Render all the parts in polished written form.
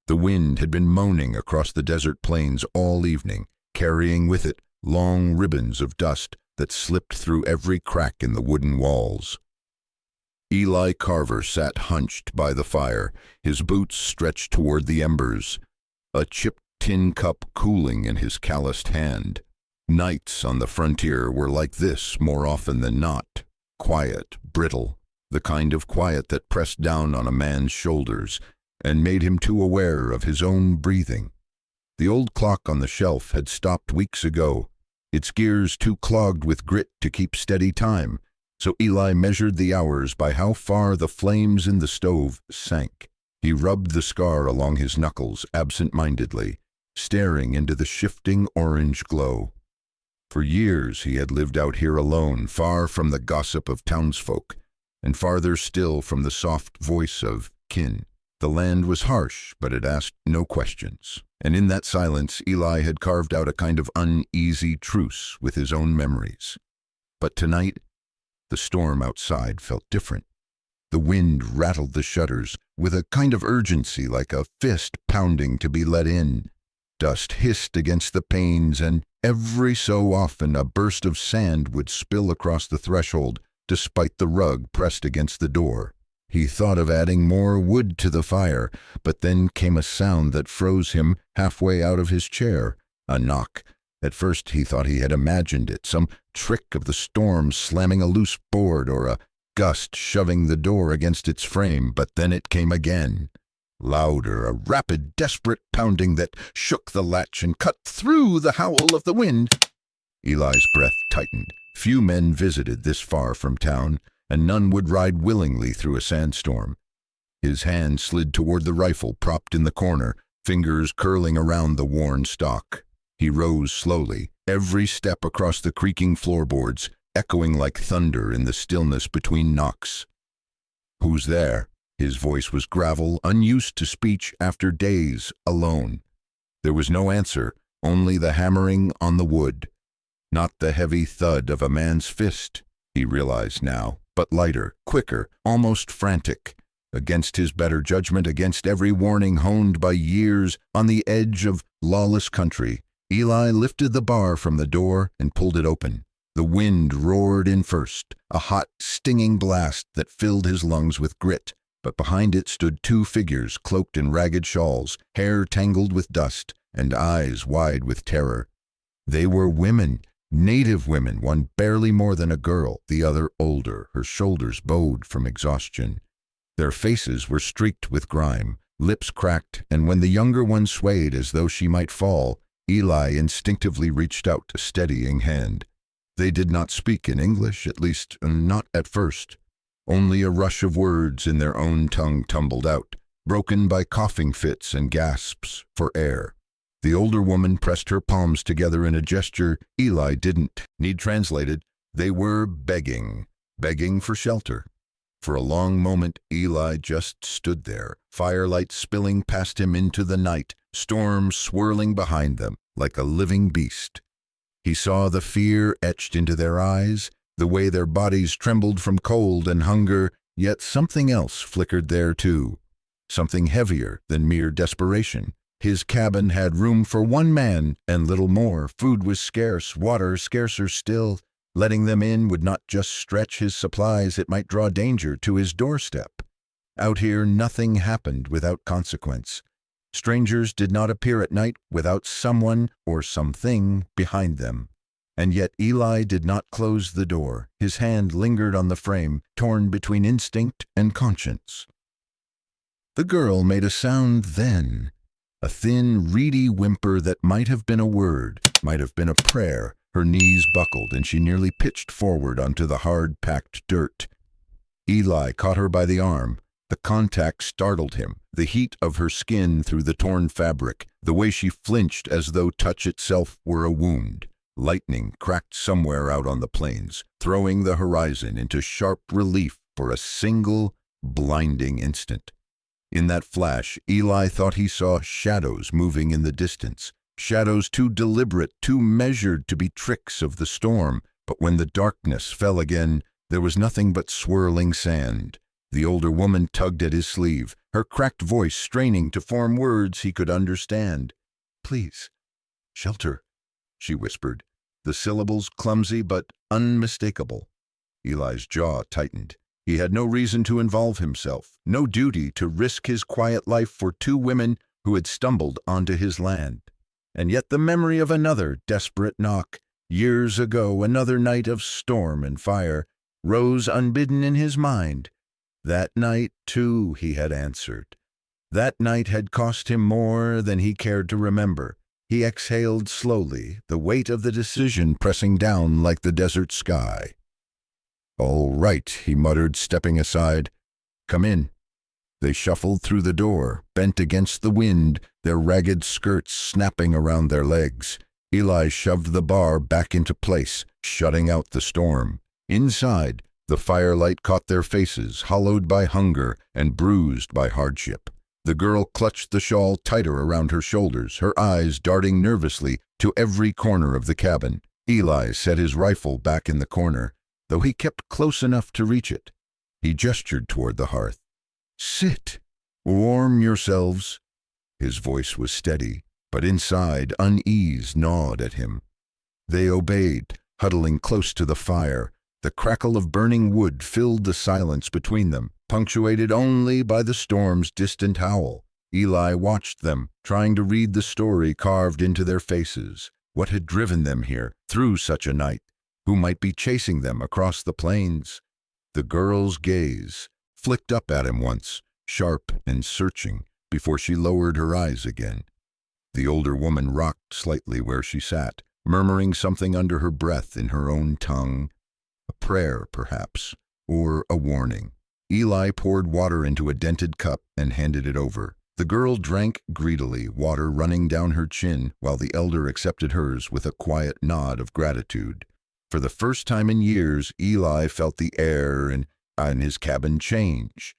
The wind had been moaning across the desert plains all evening, carrying with it long ribbons of dust that slipped through every crack in the wooden walls. Eli Carver sat hunched by the fire, his boots stretched toward the embers, a chipped tin cup cooling in his calloused hand. Nights on the frontier were like this more often than not, quiet, brittle, the kind of quiet that pressed down on a man's shoulders and made him too aware of his own breathing. The old clock on the shelf had stopped weeks ago, its gears too clogged with grit to keep steady time, so Eli measured the hours by how far the flames in the stove sank. He rubbed the scar along his knuckles absent-mindedly, staring into the shifting orange glow. For years he had lived out here alone, far from the gossip of townsfolk, and farther still from the soft voice of kin. The land was harsh, but it asked no questions, and in that silence Eli had carved out a kind of uneasy truce with his own memories. But tonight, the storm outside felt different. The wind rattled the shutters with a kind of urgency, like a fist pounding to be let in. Dust hissed against the panes, and every so often a burst of sand would spill across the threshold, despite the rug pressed against the door. He thought of adding more wood to the fire, but then came a sound that froze him halfway out of his chair. A knock. At first he thought he had imagined it, some trick of the storm slamming a loose board or a gust shoving the door against its frame, but then it came again. Louder, a rapid, desperate pounding that shook the latch and cut through the howl of the wind. Eli's breath tightened. Few men visited this far from town, and none would ride willingly through a sandstorm. His hand slid toward the rifle propped in the corner, fingers curling around the worn stock. He rose slowly, every step across the creaking floorboards, echoing like thunder in the stillness between knocks. "Who's there?" His voice was gravel, unused to speech after days alone. There was no answer, only the hammering on the wood. Not the heavy thud of a man's fist, he realized now, but lighter, quicker, almost frantic. Against his better judgment, against every warning honed by years on the edge of lawless country, Eli lifted the bar from the door and pulled it open. The wind roared in first, a hot, stinging blast that filled his lungs with grit, but behind it stood two figures cloaked in ragged shawls, hair tangled with dust, and eyes wide with terror. They were women, native women, one barely more than a girl, the other older, her shoulders bowed from exhaustion. Their faces were streaked with grime, lips cracked, and when the younger one swayed as though she might fall, Eli instinctively reached out a steadying hand. They did not speak in English, at least not at first. Only a rush of words in their own tongue tumbled out, broken by coughing fits and gasps for air. The older woman pressed her palms together in a gesture Eli didn't need translated. They were begging for shelter. For a long moment, Eli just stood there, firelight spilling past him into the night, storm swirling behind them like a living beast. He saw the fear etched into their eyes, the way their bodies trembled from cold and hunger, yet something else flickered there too, something heavier than mere desperation. His cabin had room for one man and little more. Food was scarce, water scarcer still. Letting them in would not just stretch his supplies, it might draw danger to his doorstep. Out here nothing happened without consequence. Strangers did not appear at night without someone or something behind them. And yet Eli did not close the door. His hand lingered on the frame, torn between instinct and conscience. The girl made a sound then, a thin, reedy whimper that might have been a word, might have been a prayer. Her knees buckled, and she nearly pitched forward onto the hard-packed dirt. Eli caught her by the arm. The contact startled him, the heat of her skin through the torn fabric, the way she flinched as though touch itself were a wound. Lightning cracked somewhere out on the plains, throwing the horizon into sharp relief for a single, blinding instant. In that flash, Eli thought he saw shadows moving in the distance, shadows too deliberate, too measured to be tricks of the storm. But when the darkness fell again, there was nothing but swirling sand. The older woman tugged at his sleeve, her cracked voice straining to form words he could understand. "Please, shelter," she whispered, the syllables clumsy but unmistakable. Eli's jaw tightened. He had no reason to involve himself, no duty to risk his quiet life for two women who had stumbled onto his land. And yet the memory of another desperate knock, years ago, another night of storm and fire, rose unbidden in his mind. That night, too, he had answered. That night had cost him more than he cared to remember. He exhaled slowly, the weight of the decision pressing down like the desert sky. "All right," he muttered, stepping aside. "Come in." They shuffled through the door, bent against the wind, their ragged skirts snapping around their legs. Eli shoved the bar back into place, shutting out the storm. Inside, the firelight caught their faces, hollowed by hunger and bruised by hardship. The girl clutched the shawl tighter around her shoulders, her eyes darting nervously to every corner of the cabin. Eli set his rifle back in the corner, though he kept close enough to reach it. He gestured toward the hearth. "Sit. Warm yourselves." His voice was steady, but inside unease gnawed at him. They obeyed, huddling close to the fire. The crackle of burning wood filled the silence between them, punctuated only by the storm's distant howl. Eli watched them, trying to read the story carved into their faces. What had driven them here, through such a night? Who might be chasing them across the plains? The girl's gaze flicked up at him once, sharp and searching, before she lowered her eyes again. The older woman rocked slightly where she sat, murmuring something under her breath in her own tongue. A prayer, perhaps, or a warning. Eli poured water into a dented cup and handed it over. The girl drank greedily, water running down her chin, while the elder accepted hers with a quiet nod of gratitude. For the first time in years, Eli felt the air in his cabin change.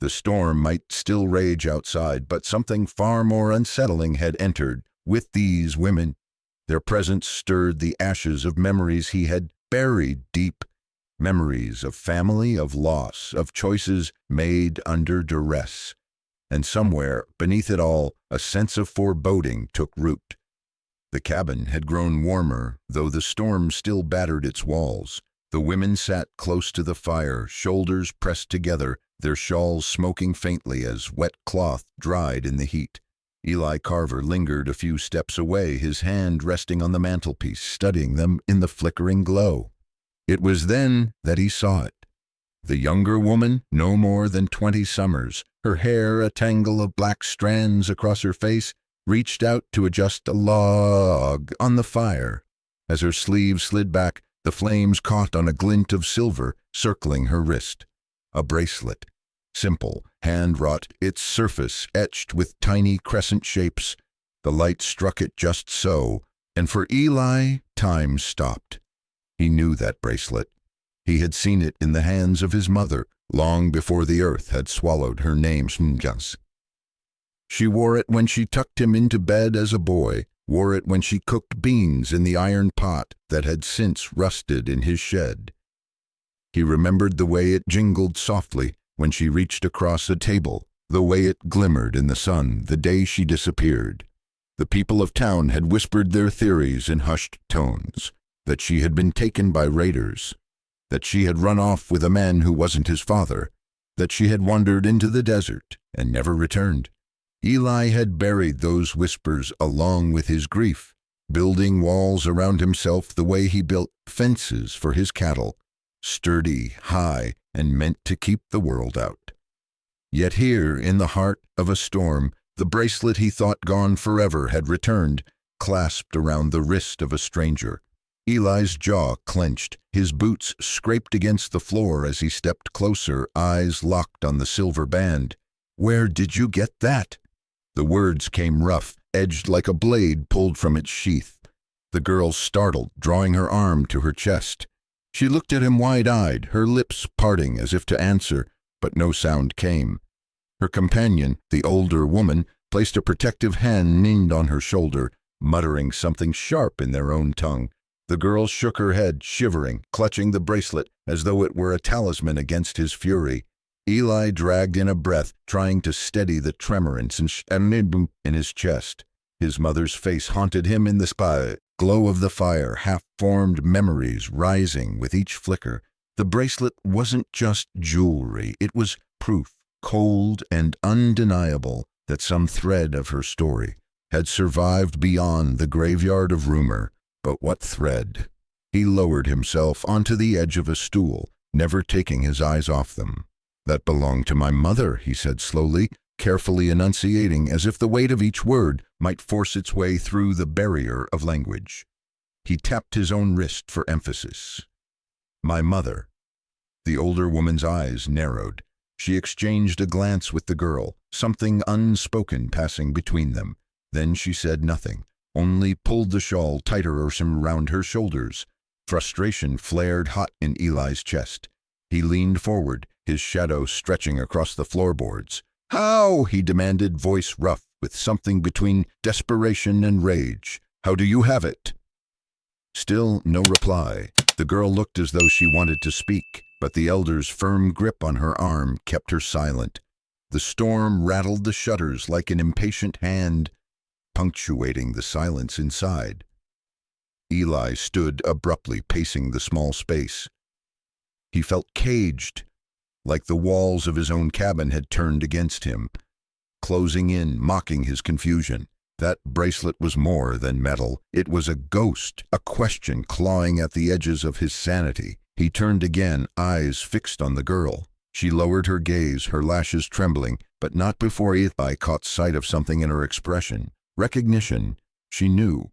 The storm might still rage outside, but something far more unsettling had entered with these women. Their presence stirred the ashes of memories he had buried deep. Memories of family, of loss, of choices made under duress. And somewhere, beneath it all, a sense of foreboding took root. The cabin had grown warmer, though the storm still battered its walls. The women sat close to the fire, shoulders pressed together, their shawls smoking faintly as wet cloth dried in the heat. Eli Carver lingered a few steps away, his hand resting on the mantelpiece, studying them in the flickering glow. It was then that he saw it. The younger woman, no more than 20 summers, her hair a tangle of black strands across her face, reached out to adjust a log on the fire. As her sleeve slid back, the flames caught on a glint of silver circling her wrist. A bracelet, simple, hand-wrought, its surface etched with tiny crescent shapes. The light struck it just so, and for Eli, time stopped. He knew that bracelet. He had seen it in the hands of his mother long before the earth had swallowed her name. She wore it when she tucked him into bed as a boy, wore it when she cooked beans in the iron pot that had since rusted in his shed. He remembered the way it jingled softly when she reached across a table, the way it glimmered in the sun the day she disappeared. The people of town had whispered their theories in hushed tones, that she had been taken by raiders, that she had run off with a man who wasn't his father, that she had wandered into the desert and never returned. Eli had buried those whispers along with his grief, building walls around himself the way he built fences for his cattle, sturdy, high, and meant to keep the world out. Yet here, in the heart of a storm, the bracelet he thought gone forever had returned, clasped around the wrist of a stranger. Eli's jaw clenched, his boots scraped against the floor as he stepped closer, eyes locked on the silver band. "Where did you get that?" The words came rough, edged like a blade pulled from its sheath. The girl startled, drawing her arm to her chest. She looked at him wide-eyed, her lips parting as if to answer, but no sound came. Her companion, the older woman, placed a protective hand on her shoulder, muttering something sharp in their own tongue. The girl shook her head, shivering, clutching the bracelet as though it were a talisman against his fury. Eli dragged in a breath, trying to steady the tremor in his chest. His mother's face haunted him in the glow of the fire, half-formed memories rising with each flicker. The bracelet wasn't just jewelry, it was proof, cold and undeniable, that some thread of her story had survived beyond the graveyard of rumor. But what thread? He lowered himself onto the edge of a stool, never taking his eyes off them. "That belonged to my mother," he said slowly, carefully enunciating as if the weight of each word might force its way through the barrier of language. He tapped his own wrist for emphasis. "My mother." The older woman's eyes narrowed. She exchanged a glance with the girl, something unspoken passing between them. Then she said nothing, only pulled the shawl tighter around her shoulders. Frustration flared hot in Eli's chest. He leaned forward, his shadow stretching across the floorboards. "How?" he demanded, voice rough with something between desperation and rage. "How do you have it?" Still no reply. The girl looked as though she wanted to speak, but the elder's firm grip on her arm kept her silent. The storm rattled the shutters like an impatient hand, punctuating the silence inside. Eli stood abruptly, pacing the small space. He felt caged, like the walls of his own cabin had turned against him, closing in, mocking his confusion. That bracelet was more than metal. It was a ghost, a question clawing at the edges of his sanity. He turned again, eyes fixed on the girl. She lowered her gaze, her lashes trembling, but not before Eli caught sight of something in her expression. Recognition. She knew.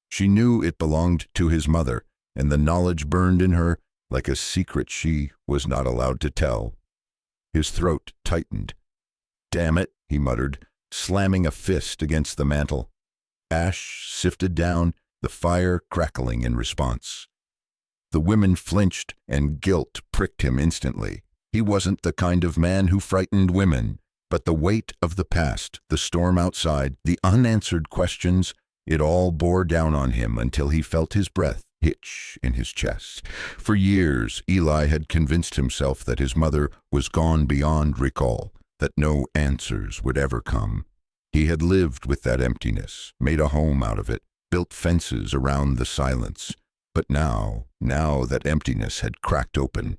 She knew it belonged to his mother, and the knowledge burned in her like a secret she was not allowed to tell. His throat tightened. "Damn it," he muttered, slamming a fist against the mantel. Ash sifted down, the fire crackling in response. The women flinched, and guilt pricked him instantly. He wasn't the kind of man who frightened women, but the weight of the past, the storm outside, the unanswered questions, it all bore down on him until he felt his breath hitch in his chest. For years, Eli had convinced himself that his mother was gone beyond recall, that no answers would ever come. He had lived with that emptiness, made a home out of it, built fences around the silence. But now that emptiness had cracked open.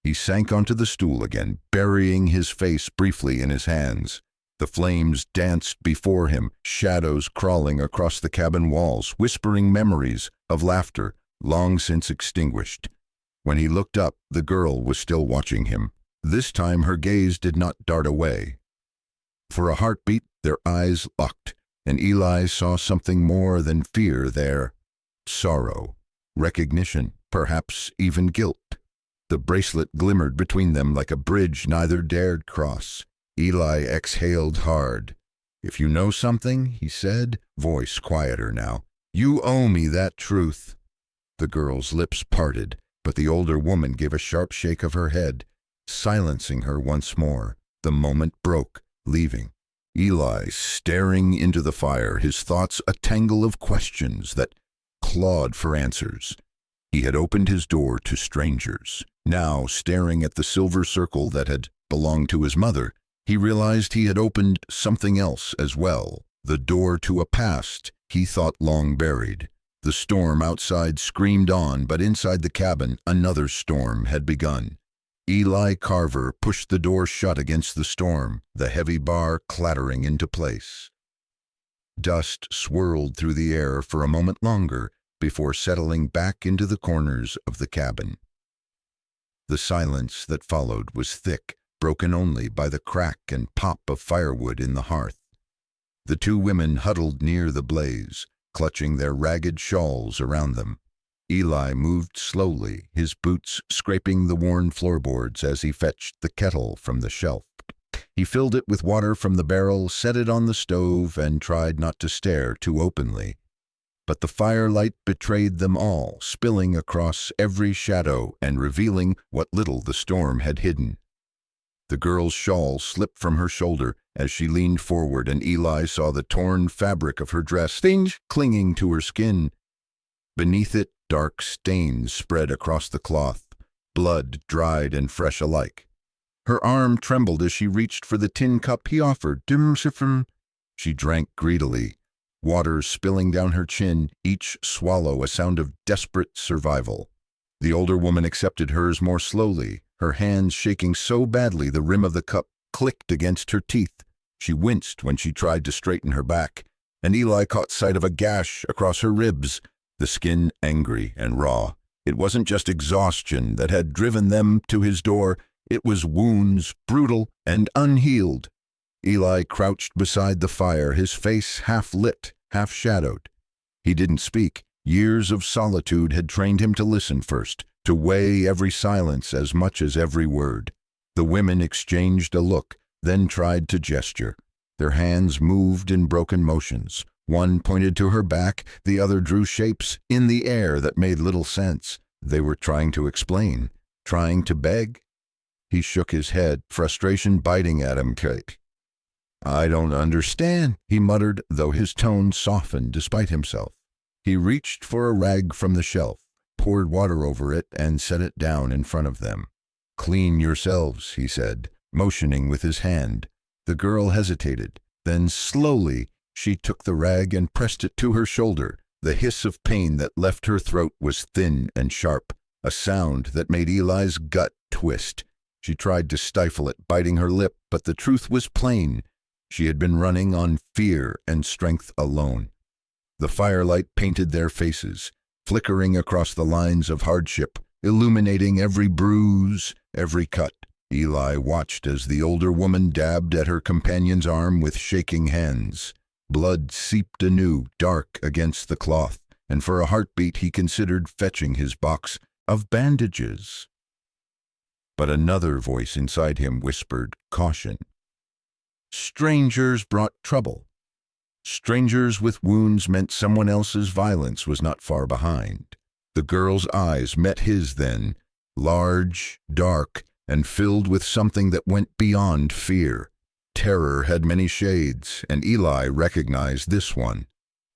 He sank onto the stool again, burying his face briefly in his hands. The flames danced before him, shadows crawling across the cabin walls, whispering memories of laughter long since extinguished. When he looked up, the girl was still watching him. This time her gaze did not dart away. For a heartbeat, their eyes locked, and Eli saw something more than fear there. Sorrow, recognition, perhaps even guilt. The bracelet glimmered between them like a bridge neither dared cross. Eli exhaled hard. "If you know something," he said, voice quieter now, "you owe me that truth." The girl's lips parted, but the older woman gave a sharp shake of her head, silencing her once more. The moment broke, leaving Eli staring into the fire, his thoughts a tangle of questions that clawed for answers. He had opened his door to strangers. Now, staring at the silver circle that had belonged to his mother, he realized he had opened something else as well, the door to a past he thought long buried. The storm outside screamed on, but inside the cabin another storm had begun. Eli Carver pushed the door shut against the storm, the heavy bar clattering into place. Dust swirled through the air for a moment longer before settling back into the corners of the cabin. The silence that followed was thick, broken only by the crack and pop of firewood in the hearth. The two women huddled near the blaze, clutching their ragged shawls around them. Eli moved slowly, his boots scraping the worn floorboards as he fetched the kettle from the shelf. He filled it with water from the barrel, set it on the stove, and tried not to stare too openly. But the firelight betrayed them all, spilling across every shadow and revealing what little the storm had hidden. The girl's shawl slipped from her shoulder as she leaned forward, and Eli saw the torn fabric of her dress clinging to her skin. Beneath it, dark stains spread across the cloth, blood dried and fresh alike. Her arm trembled as she reached for the tin cup he offered. She drank greedily, water spilling down her chin, each swallow a sound of desperate survival. The older woman accepted hers more slowly, her hands shaking so badly the rim of the cup clicked against her teeth. She winced when she tried to straighten her back, and Eli caught sight of a gash across her ribs, the skin angry and raw. It wasn't just exhaustion that had driven them to his door, it was wounds, brutal and unhealed. Eli crouched beside the fire, his face half lit, half shadowed. He didn't speak. Years of solitude had trained him to listen first, to weigh every silence as much as every word. The women exchanged a look, then tried to gesture. Their hands moved in broken motions. One pointed to her back, the other drew shapes in the air that made little sense. They were trying to explain, trying to beg. He shook his head, frustration biting at him. "I don't understand," he muttered, though his tone softened despite himself. He reached for a rag from the shelf, poured water over it, and set it down in front of them. "Clean yourselves," he said, motioning with his hand. The girl hesitated. Then slowly she took the rag and pressed it to her shoulder. The hiss of pain that left her throat was thin and sharp, a sound that made Eli's gut twist. She tried to stifle it, biting her lip, but the truth was plain. She had been running on fear and strength alone. The firelight painted their faces, flickering across the lines of hardship, illuminating every bruise, every cut. Eli watched as the older woman dabbed at her companion's arm with shaking hands. Blood seeped anew, dark against the cloth, and for a heartbeat he considered fetching his box of bandages. But another voice inside him whispered caution. Strangers brought trouble. Strangers with wounds meant someone else's violence was not far behind. The girl's eyes met his then, large, dark, and filled with something that went beyond fear. Terror had many shades, and Eli recognized this one.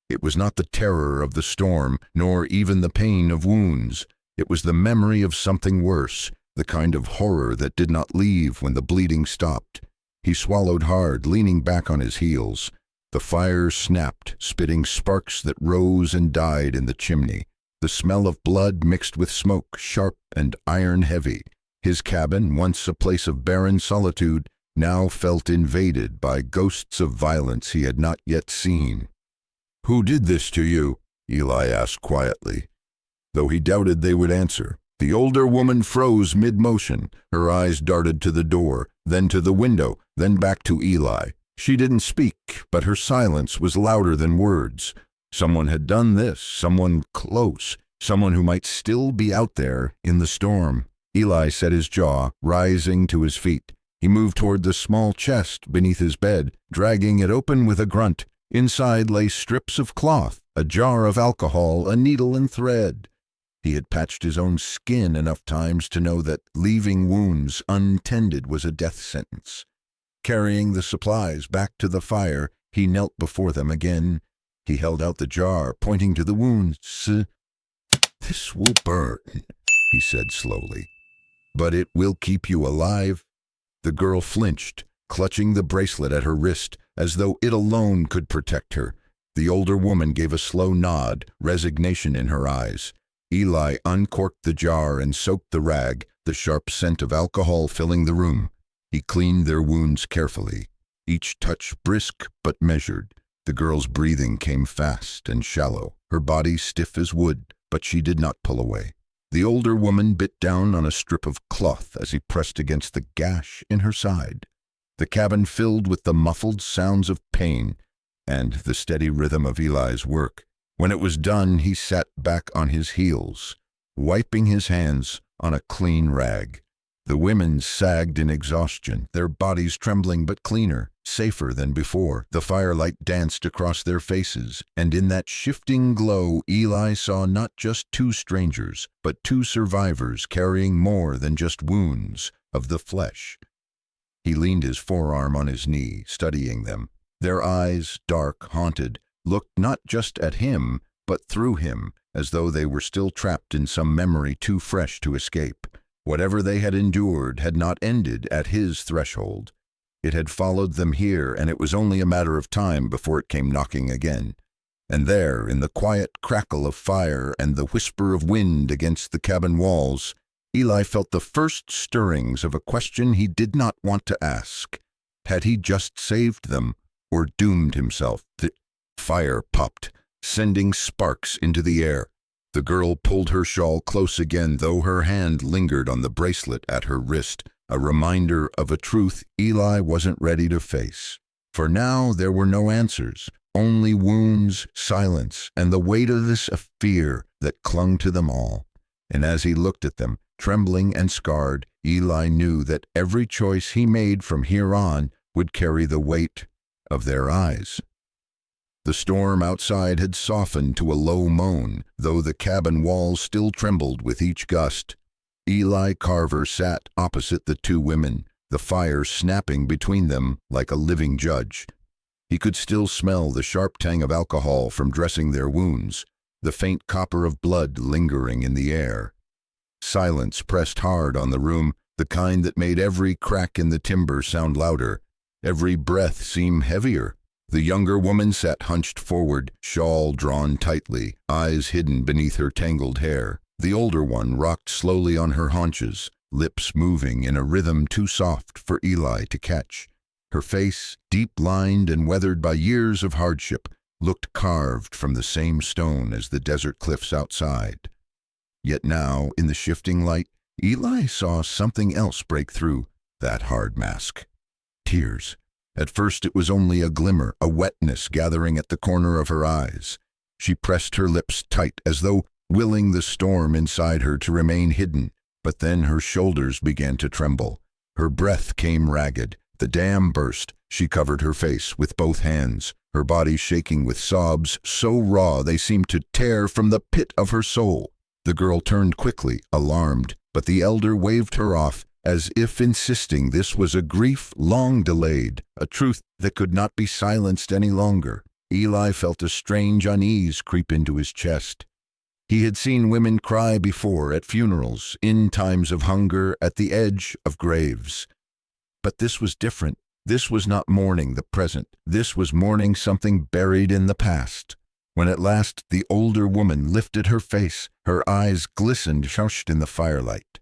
It was not the terror of the storm, nor even the pain of wounds. It was the memory of something worse, the kind of horror that did not leave when the bleeding stopped. He swallowed hard, leaning back on his heels. The fire snapped, spitting sparks that rose and died in the chimney. The smell of blood mixed with smoke, sharp and iron-heavy. His cabin, once a place of barren solitude, now felt invaded by ghosts of violence he had not yet seen. "Who did this to you?" Eli asked quietly, though he doubted they would answer. The older woman froze mid-motion. Her eyes darted to the door, then to the window, then back to Eli. She didn't speak, but her silence was louder than words. Someone had done this, someone close, someone who might still be out there in the storm. Eli set his jaw, rising to his feet. He moved toward the small chest beneath his bed, dragging it open with a grunt. Inside lay strips of cloth, a jar of alcohol, a needle and thread. He had patched his own skin enough times to know that leaving wounds untended was a death sentence. Carrying the supplies back to the fire, he knelt before them again. He held out the jar, pointing to the wounds. "This will burn," he said slowly, "but it will keep you alive." The girl flinched, clutching the bracelet at her wrist, as though it alone could protect her. The older woman gave a slow nod, resignation in her eyes. Eli uncorked the jar and soaked the rag, the sharp scent of alcohol filling the room. He cleaned their wounds carefully, each touch brisk but measured. The girl's breathing came fast and shallow, her body stiff as wood, but she did not pull away. The older woman bit down on a strip of cloth as he pressed against the gash in her side. The cabin filled with the muffled sounds of pain and the steady rhythm of Eli's work. When it was done, he sat back on his heels, wiping his hands on a clean rag. The women sagged in exhaustion, their bodies trembling but cleaner, safer than before. The firelight danced across their faces, and in that shifting glow Eli saw not just two strangers, but two survivors carrying more than just wounds of the flesh. He leaned his forearm on his knee, studying them. Their eyes, dark, haunted, looked not just at him, but through him, as though they were still trapped in some memory too fresh to escape. Whatever they had endured had not ended at his threshold. It had followed them here, and it was only a matter of time before it came knocking again. And there, in the quiet crackle of fire and the whisper of wind against the cabin walls, Eli felt the first stirrings of a question he did not want to ask. Had he just saved them, or doomed himself? The fire popped, sending sparks into the air. The girl pulled her shawl close again, though her hand lingered on the bracelet at her wrist, a reminder of a truth Eli wasn't ready to face. For now there were no answers, only wounds, silence, and the weight of this fear that clung to them all. And as he looked at them, trembling and scarred, Eli knew that every choice he made from here on would carry the weight of their eyes. The storm outside had softened to a low moan, though the cabin walls still trembled with each gust. Eli Carver sat opposite the two women, the fire snapping between them like a living judge. He could still smell the sharp tang of alcohol from dressing their wounds, the faint copper of blood lingering in the air. Silence pressed hard on the room, the kind that made every crack in the timber sound louder, every breath seem heavier. The younger woman sat hunched forward, shawl drawn tightly, eyes hidden beneath her tangled hair. The older one rocked slowly on her haunches, lips moving in a rhythm too soft for Eli to catch. Her face, deep-lined and weathered by years of hardship, looked carved from the same stone as the desert cliffs outside. Yet now, in the shifting light, Eli saw something else break through that hard mask. Tears. At first it was only a glimmer, a wetness gathering at the corner of her eyes. She pressed her lips tight as though willing the storm inside her to remain hidden, but then her shoulders began to tremble. Her breath came ragged. The dam burst. She covered her face with both hands, her body shaking with sobs so raw they seemed to tear from the pit of her soul. The girl turned quickly, alarmed, but the elder waved her off, as if insisting this was a grief long delayed, a truth that could not be silenced any longer. Eli felt a strange unease creep into his chest. He had seen women cry before at funerals, in times of hunger, at the edge of graves. But this was different. This was not mourning the present. This was mourning something buried in the past. When at last the older woman lifted her face, her eyes glistened shushed in the firelight.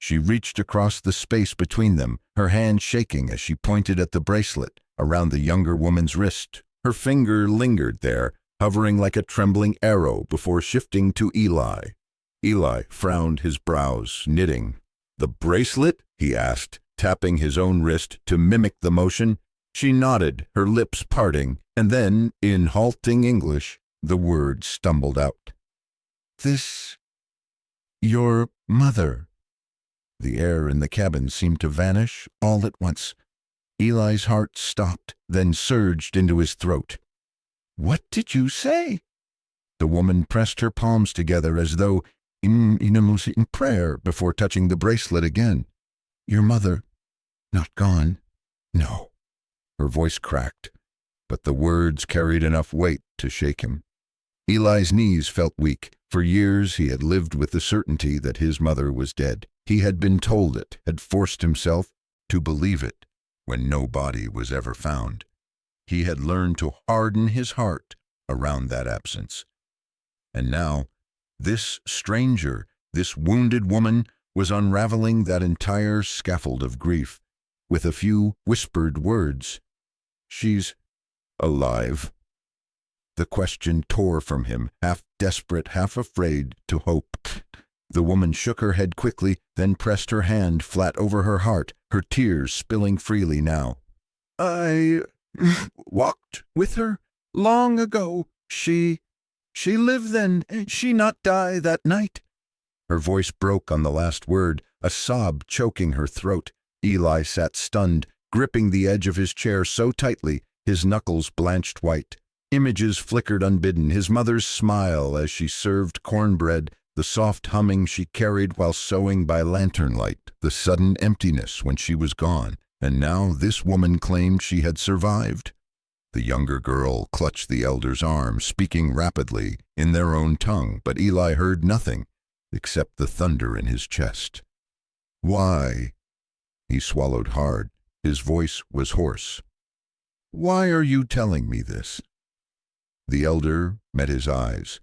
She reached across the space between them, her hand shaking as she pointed at the bracelet around the younger woman's wrist. Her finger lingered there, hovering like a trembling arrow before shifting to Eli. Eli frowned, his brows knitting. "The bracelet?" he asked, tapping his own wrist to mimic the motion. She nodded, her lips parting, and then, in halting English, the words stumbled out. "This... your mother." The air in the cabin seemed to vanish all at once. Eli's heart stopped, then surged into his throat. "What did you say?" The woman pressed her palms together as though in prayer before touching the bracelet again. "Your mother, not gone?" "No." Her voice cracked, but the words carried enough weight to shake him. Eli's knees felt weak. For years he had lived with the certainty that his mother was dead. He had been told it, had forced himself to believe it, when no body was ever found. He had learned to harden his heart around that absence. And now, this stranger, this wounded woman, was unraveling that entire scaffold of grief with a few whispered words. "She's alive." The question tore from him, half desperate, half afraid to hope. The woman shook her head quickly, then pressed her hand flat over her heart, her tears spilling freely now. "I walked with her long ago. She lived then. She not die that night." Her voice broke on the last word, a sob choking her throat. Eli sat stunned, gripping the edge of his chair so tightly, his knuckles blanched white. Images flickered unbidden, his mother's smile as she served cornbread, the soft humming she carried while sewing by lantern light, the sudden emptiness when she was gone, and now this woman claimed she had survived. The younger girl clutched the elder's arm, speaking rapidly, in their own tongue, but Eli heard nothing except the thunder in his chest. Why? He swallowed hard. His voice was hoarse. Why are you telling me this? The elder met his eyes,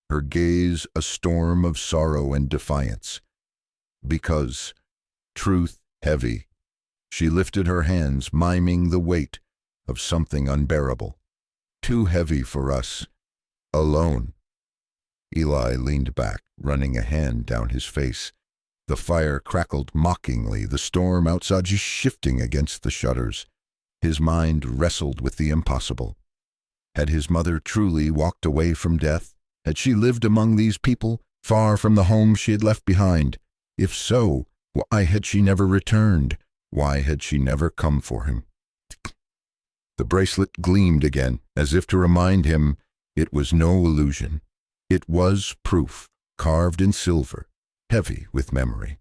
her gaze a storm of sorrow and defiance. Because, truth heavy, she lifted her hands, miming the weight of something unbearable. Too heavy for us, alone. Eli leaned back, running a hand down his face. The fire crackled mockingly, the storm outside just shifting against the shutters. His mind wrestled with the impossible. Had his mother truly walked away from death? Had she lived among these people, far from the home she had left behind? If so, why had she never returned? Why had she never come for him? The bracelet gleamed again, as if to remind him it was no illusion. It was proof, carved in silver, heavy with memory.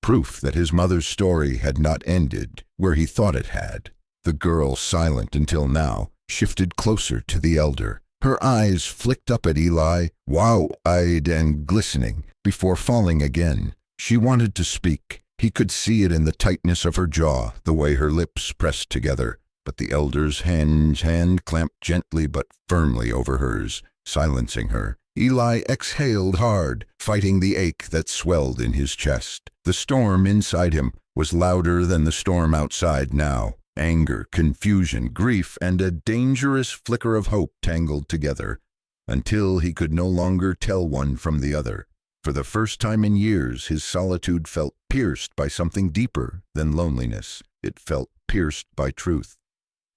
Proof that his mother's story had not ended where he thought it had. The girl, silent until now, shifted closer to the elder. Her eyes flicked up at Eli, wild-eyed and glistening, before falling again. She wanted to speak. He could see it in the tightness of her jaw, the way her lips pressed together. But the elder's hand clamped gently but firmly over hers, silencing her. Eli exhaled hard, fighting the ache that swelled in his chest. The storm inside him was louder than the storm outside now. Anger, confusion, grief, and a dangerous flicker of hope tangled together, until he could no longer tell one from the other. For the first time in years, his solitude felt pierced by something deeper than loneliness. It felt pierced by truth.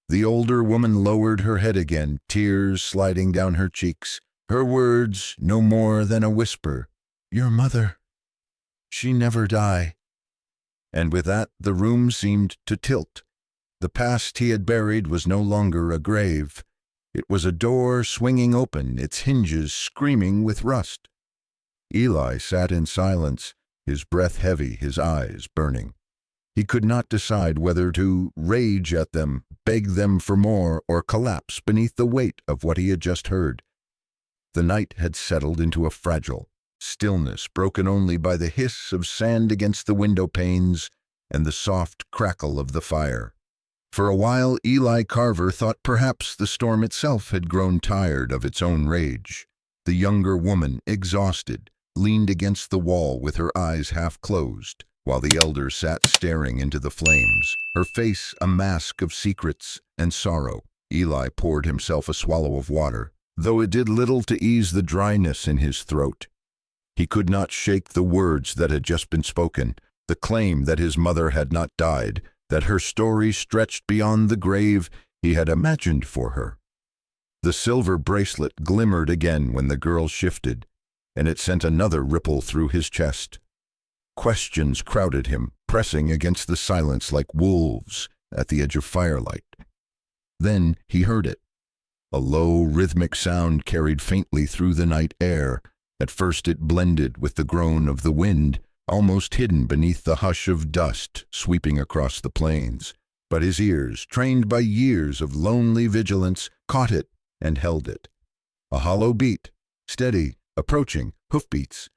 The older woman lowered her head again, tears sliding down her cheeks. Her words no more than a whisper. Your mother. She never die. And with that, the room seemed to tilt. The past he had buried was no longer a grave. It was a door swinging open, its hinges screaming with rust. Eli sat in silence, his breath heavy, his eyes burning. He could not decide whether to rage at them, beg them for more, or collapse beneath the weight of what he had just heard. The night had settled into a fragile stillness, broken only by the hiss of sand against the window panes and the soft crackle of the fire. For a while, Eli Carver thought perhaps the storm itself had grown tired of its own rage. The younger woman, exhausted, leaned against the wall with her eyes half closed, while the elder sat staring into the flames, her face a mask of secrets and sorrow. Eli poured himself a swallow of water, though it did little to ease the dryness in his throat. He could not shake the words that had just been spoken, the claim that his mother had not died, that her story stretched beyond the grave he had imagined for her. The silver bracelet glimmered again when the girl shifted, and it sent another ripple through his chest. Questions crowded him, pressing against the silence like wolves at the edge of firelight. Then he heard it. A low, rhythmic sound carried faintly through the night air. At first it blended with the groan of the wind, almost hidden beneath the hush of dust sweeping across the plains. But his ears, trained by years of lonely vigilance, caught it and held it. A hollow beat, steady, approaching, hoofbeats.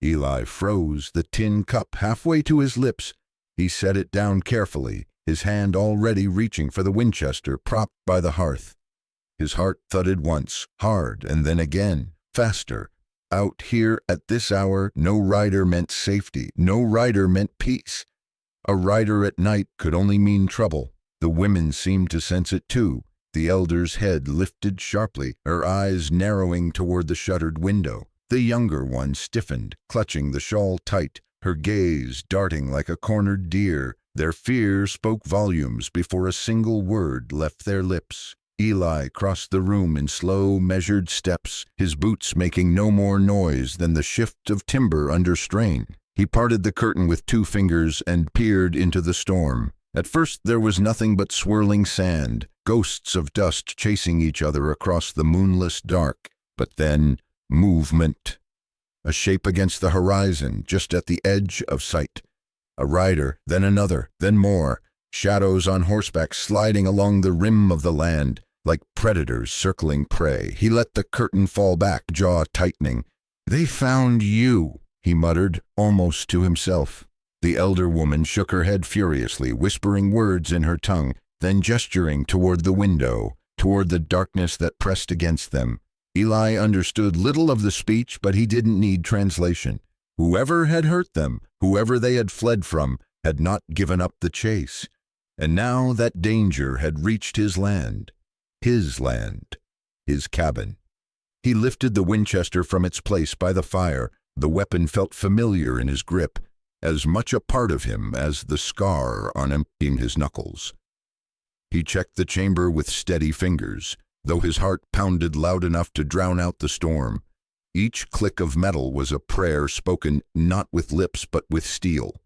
Eli froze, the tin cup halfway to his lips. He set it down carefully, his hand already reaching for the Winchester propped by the hearth. His heart thudded once, hard, and then again, faster. Out here at this hour, no rider meant safety, no rider meant peace. A rider at night could only mean trouble. The women seemed to sense it too. The elder's head lifted sharply, her eyes narrowing toward the shuttered window. The younger one stiffened, clutching the shawl tight, her gaze darting like a cornered deer. Their fear spoke volumes before a single word left their lips. Eli crossed the room in slow, measured steps, his boots making no more noise than the shift of timber under strain. He parted the curtain with 2 fingers and peered into the storm. At first there was nothing but swirling sand, ghosts of dust chasing each other across the moonless dark. But then, movement. A shape against the horizon, just at the edge of sight. A rider, then another, then more. Shadows on horseback sliding along the rim of the land, like predators circling prey. He let the curtain fall back, jaw tightening. They found you, he muttered, almost to himself. The elder woman shook her head furiously, whispering words in her tongue, then gesturing toward the window, toward the darkness that pressed against them. Eli understood little of the speech, but he didn't need translation. Whoever had hurt them, whoever they had fled from, had not given up the chase. And now that danger had reached his land, his cabin. He lifted the Winchester from its place by the fire. The weapon felt familiar in his grip, as much a part of him as the scar on emptying his knuckles. He checked the chamber with steady fingers, though his heart pounded loud enough to drown out the storm. Each click of metal was a prayer spoken not with lips but with steel.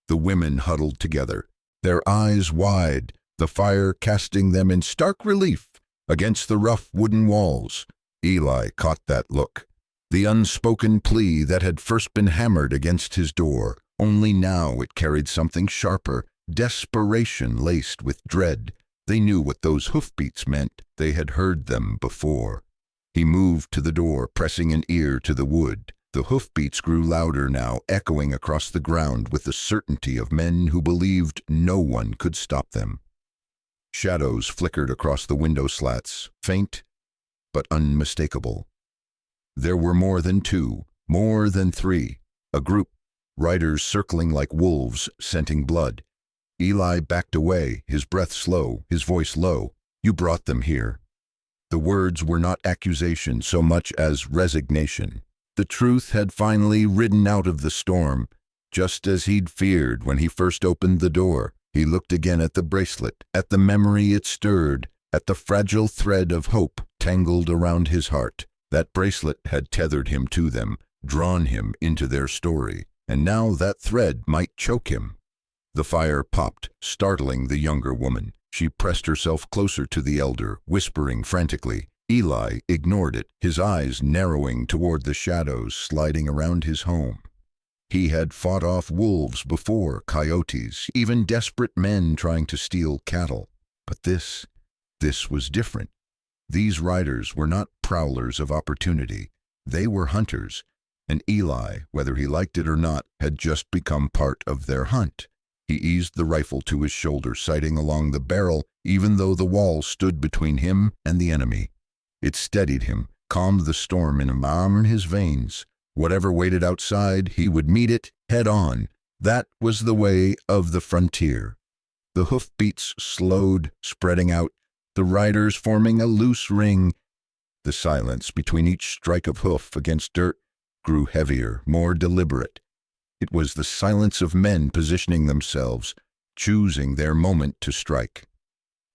The women huddled together, their eyes wide, the fire casting them in stark relief against the rough wooden walls. Eli caught that look, the unspoken plea that had first been hammered against his door. Only now it carried something sharper, desperation laced with dread. They knew what those hoofbeats meant. They had heard them before. He moved to the door, pressing an ear to the wood. The hoofbeats grew louder now, echoing across the ground with the certainty of men who believed no one could stop them. Shadows flickered across the window slats, faint but unmistakable. There were more than two, more than three, a group, riders circling like wolves, scenting blood. Eli backed away, his breath slow, his voice low. "You brought them here." The words were not accusation so much as resignation. The truth had finally ridden out of the storm, just as he'd feared when he first opened the door. He looked again at the bracelet, at the memory it stirred, at the fragile thread of hope tangled around his heart. That bracelet had tethered him to them, drawn him into their story, and now that thread might choke him. The fire popped, startling the younger woman. She pressed herself closer to the elder, whispering frantically. Eli ignored it, his eyes narrowing toward the shadows sliding around his home. He had fought off wolves before, coyotes, even desperate men trying to steal cattle. But this was different. These riders were not prowlers of opportunity. They were hunters, and Eli, whether he liked it or not, had just become part of their hunt. He eased the rifle to his shoulder, sighting along the barrel, even though the wall stood between him and the enemy. It steadied him, calmed the storm in his veins. Whatever waited outside, he would meet it head on. That was the way of the frontier. The hoofbeats slowed, spreading out, the riders forming a loose ring. The silence between each strike of hoof against dirt grew heavier, more deliberate. It was the silence of men positioning themselves, choosing their moment to strike.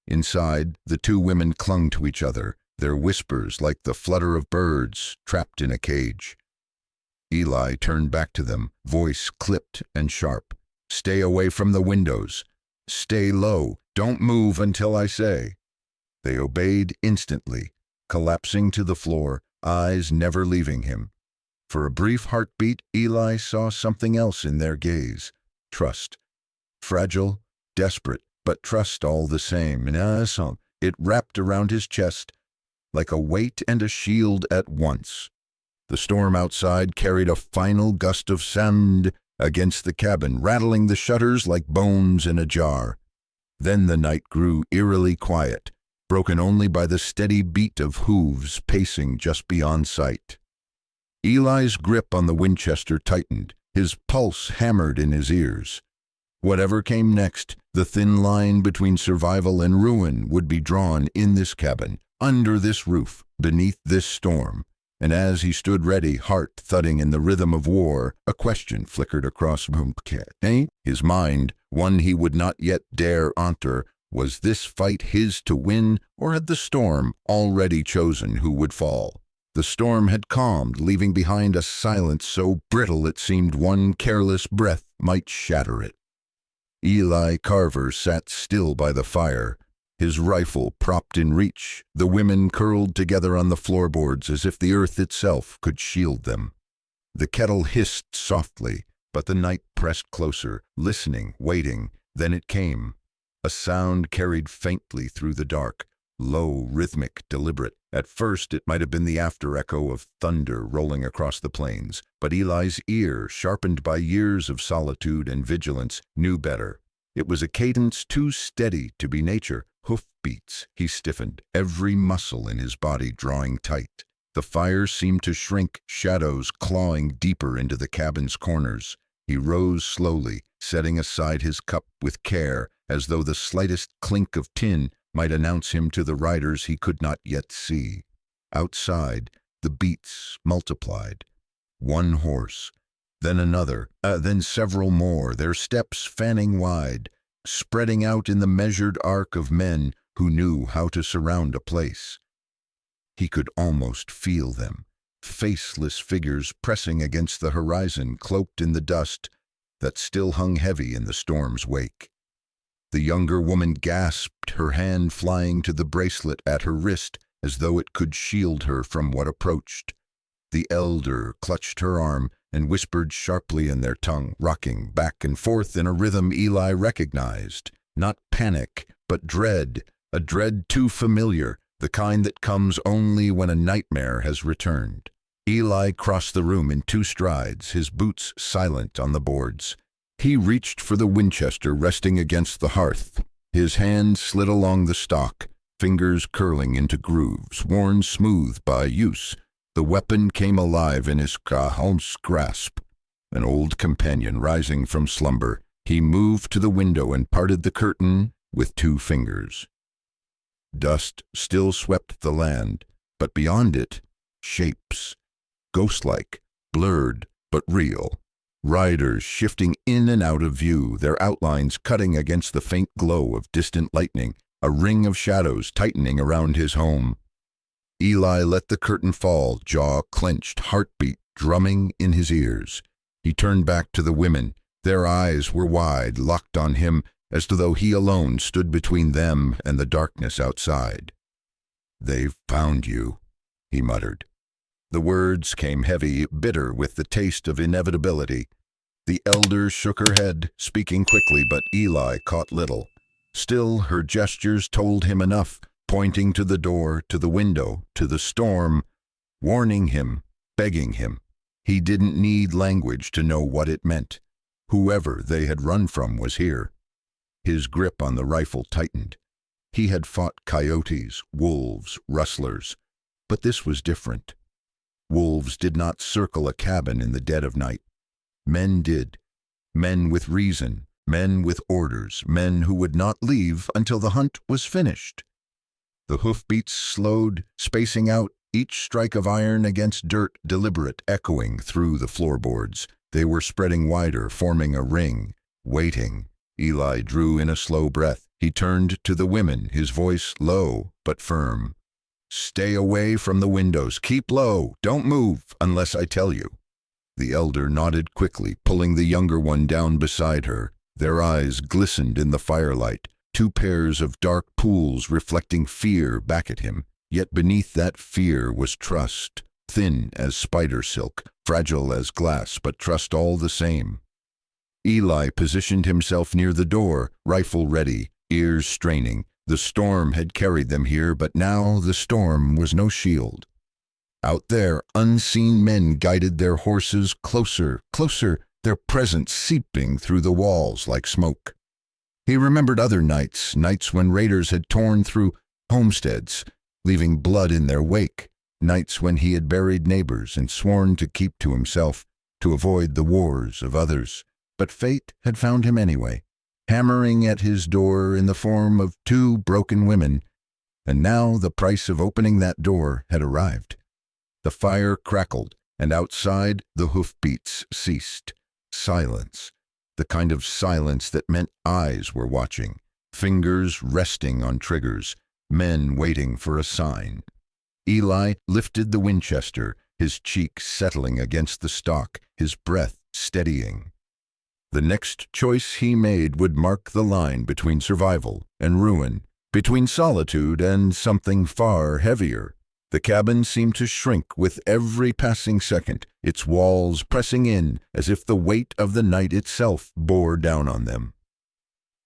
Inside, the two women clung to each other, their whispers like the flutter of birds trapped in a cage. Eli turned back to them, voice clipped and sharp. "Stay away from the windows. Stay low. Don't move until I say." They obeyed instantly, collapsing to the floor, eyes never leaving him. For a brief heartbeat, Eli saw something else in their gaze. Trust. Fragile, desperate, but trust all the same. And it wrapped around his chest like a weight and a shield at once. The storm outside carried a final gust of sand against the cabin, rattling the shutters like bones in a jar. Then the night grew eerily quiet, broken only by the steady beat of hooves pacing just beyond sight. Eli's grip on the Winchester tightened, his pulse hammered in his ears. Whatever came next, the thin line between survival and ruin would be drawn in this cabin, under this roof, beneath this storm. And as he stood ready, heart thudding in the rhythm of war, a question flickered across his mind, one he would not yet dare enter. Was this fight his to win, or had the storm already chosen who would fall? The storm had calmed, leaving behind a silence so brittle it seemed one careless breath might shatter it. Eli Carver sat still by the fire, his rifle propped in reach, the women curled together on the floorboards as if the earth itself could shield them. The kettle hissed softly, but the night pressed closer, listening, waiting. Then it came. A sound carried faintly through the dark, low, rhythmic, deliberate. At first, it might have been the after-echo of thunder rolling across the plains, but Eli's ear, sharpened by years of solitude and vigilance, knew better. It was a cadence too steady to be nature. Hoofbeats. He stiffened, every muscle in his body drawing tight. The fire seemed to shrink, shadows clawing deeper into the cabin's corners. He rose slowly, setting aside his cup with care, as though the slightest clink of tin might announce him to the riders he could not yet see. Outside, the beats multiplied. One horse, then another, then several more, their steps fanning wide, spreading out in the measured arc of men who knew how to surround a place. He could almost feel them, faceless figures pressing against the horizon, cloaked in the dust that still hung heavy in the storm's wake. The younger woman gasped, her hand flying to the bracelet at her wrist as though it could shield her from what approached. The elder clutched her arm and whispered sharply in their tongue, rocking back and forth in a rhythm Eli recognized. Not panic, but dread, a dread too familiar, the kind that comes only when a nightmare has returned. Eli crossed the room in 2 strides, his boots silent on the boards. He reached for the Winchester resting against the hearth. His hand slid along the stock, fingers curling into grooves, worn smooth by use. The weapon came alive in his grasp. An old companion rising from slumber, he moved to the window and parted the curtain with 2 fingers. Dust still swept the land, but beyond it, shapes, ghost-like, blurred but real. Riders shifting in and out of view, their outlines cutting against the faint glow of distant lightning, a ring of shadows tightening around his home. Eli let the curtain fall, jaw clenched, heartbeat drumming in his ears. He turned back to the women. Their eyes were wide, locked on him, as though he alone stood between them and the darkness outside. "They've found you," he muttered. The words came heavy, bitter with the taste of inevitability. The elder shook her head, speaking quickly, but Eli caught little. Still, her gestures told him enough, pointing to the door, to the window, to the storm, warning him, begging him. He didn't need language to know what it meant. Whoever they had run from was here. His grip on the rifle tightened. He had fought coyotes, wolves, rustlers, but this was different. Wolves did not circle a cabin in the dead of night. Men did. Men with reason, men with orders, men who would not leave until the hunt was finished. The hoofbeats slowed, spacing out, each strike of iron against dirt, deliberate, echoing through the floorboards. They were spreading wider, forming a ring, waiting. Eli drew in a slow breath. He turned to the women, his voice low but firm. "Stay away from the windows. Keep low. Don't move unless I tell you." The elder nodded quickly, pulling the younger one down beside her. Their eyes glistened in the firelight, 2 pairs of dark pools reflecting fear back at him. Yet beneath that fear was trust, thin as spider silk, fragile as glass, but trust all the same. Eli positioned himself near the door, rifle ready, ears straining. The storm had carried them here, but now the storm was no shield. Out there, unseen men guided their horses closer, closer, their presence seeping through the walls like smoke. He remembered other nights when raiders had torn through homesteads, leaving blood in their wake, nights when he had buried neighbors and sworn to keep to himself, to avoid the wars of others. But fate had found him anyway, hammering at his door in the form of 2 broken women, and now the price of opening that door had arrived. The fire crackled, and outside the hoofbeats ceased. Silence, the kind of silence that meant eyes were watching, fingers resting on triggers, men waiting for a sign. Eli lifted the Winchester, his cheek settling against the stock, his breath steadying. The next choice he made would mark the line between survival and ruin, between solitude and something far heavier. The cabin seemed to shrink with every passing second, its walls pressing in as if the weight of the night itself bore down on them.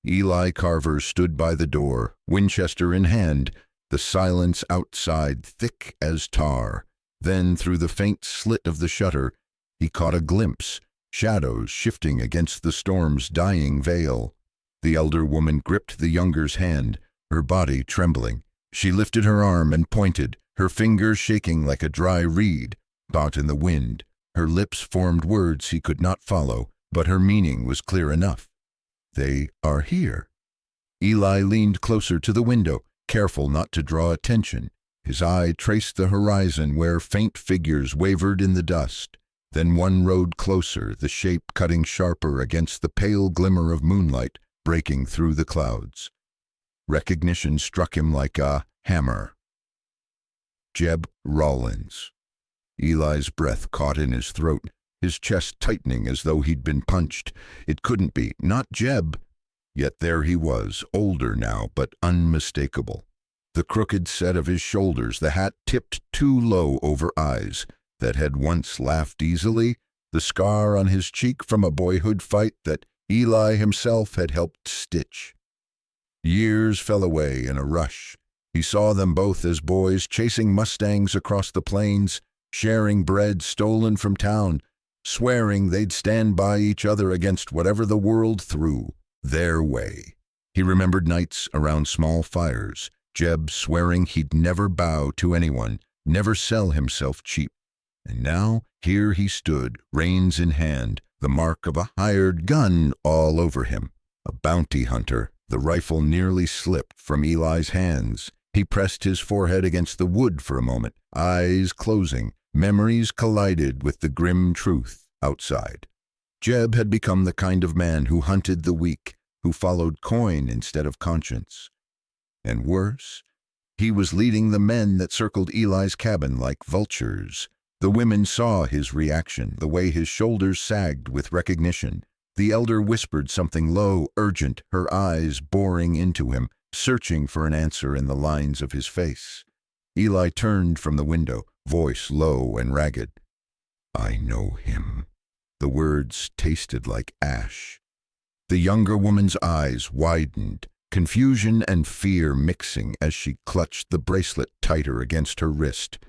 Eli Carver stood by the door, Winchester in hand, the silence outside thick as tar. Then, through the faint slit of the shutter, he caught a glimpse, shadows shifting against the storm's dying veil. The elder woman gripped the younger's hand, her body trembling. She lifted her arm and pointed, her fingers shaking like a dry reed caught in the wind. Her lips formed words he could not follow, but her meaning was clear enough. "They are here." Eli leaned closer to the window, careful not to draw attention. His eye traced the horizon where faint figures wavered in the dust. Then one rode closer, the shape cutting sharper against the pale glimmer of moonlight breaking through the clouds. Recognition struck him like a hammer. Jeb Rollins. Eli's breath caught in his throat, his chest tightening as though he'd been punched. It couldn't be, not Jeb. Yet there he was, older now, but unmistakable. The crooked set of his shoulders, the hat tipped too low over eyes that had once laughed easily, the scar on his cheek from a boyhood fight that Eli himself had helped stitch. Years fell away in a rush. He saw them both as boys, chasing mustangs across the plains, sharing bread stolen from town, swearing they'd stand by each other against whatever the world threw, their way. He remembered nights around small fires, Jeb swearing he'd never bow to anyone, never sell himself cheap. And now, here he stood, reins in hand, the mark of a hired gun all over him. A bounty hunter, the rifle nearly slipped from Eli's hands. He pressed his forehead against the wood for a moment, eyes closing, memories collided with the grim truth outside. Jeb had become the kind of man who hunted the weak, who followed coin instead of conscience. And worse, he was leading the men that circled Eli's cabin like vultures. The women saw his reaction, the way his shoulders sagged with recognition. The elder whispered something low, urgent, her eyes boring into him, searching for an answer in the lines of his face. Eli turned from the window, voice low and ragged. "I know him." The words tasted like ash. The younger woman's eyes widened, confusion and fear mixing as she clutched the bracelet tighter against her wrist.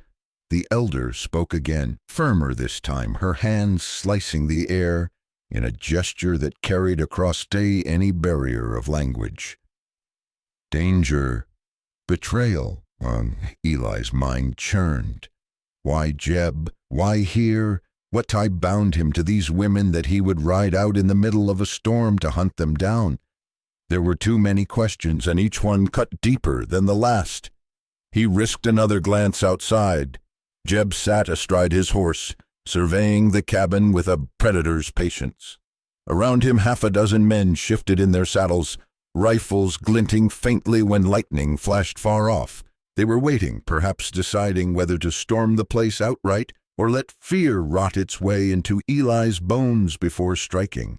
The elder spoke again, firmer this time, her hands slicing the air in a gesture that carried across any barrier of language. Danger, betrayal. Eli's mind churned. Why Jeb? Why here? What tie bound him to these women that he would ride out in the middle of a storm to hunt them down? There were too many questions, and each one cut deeper than the last. He risked another glance outside. Jeb sat astride his horse, surveying the cabin with a predator's patience. Around him 6 men shifted in their saddles, rifles glinting faintly when lightning flashed far off. They were waiting, perhaps deciding whether to storm the place outright or let fear rot its way into Eli's bones before striking.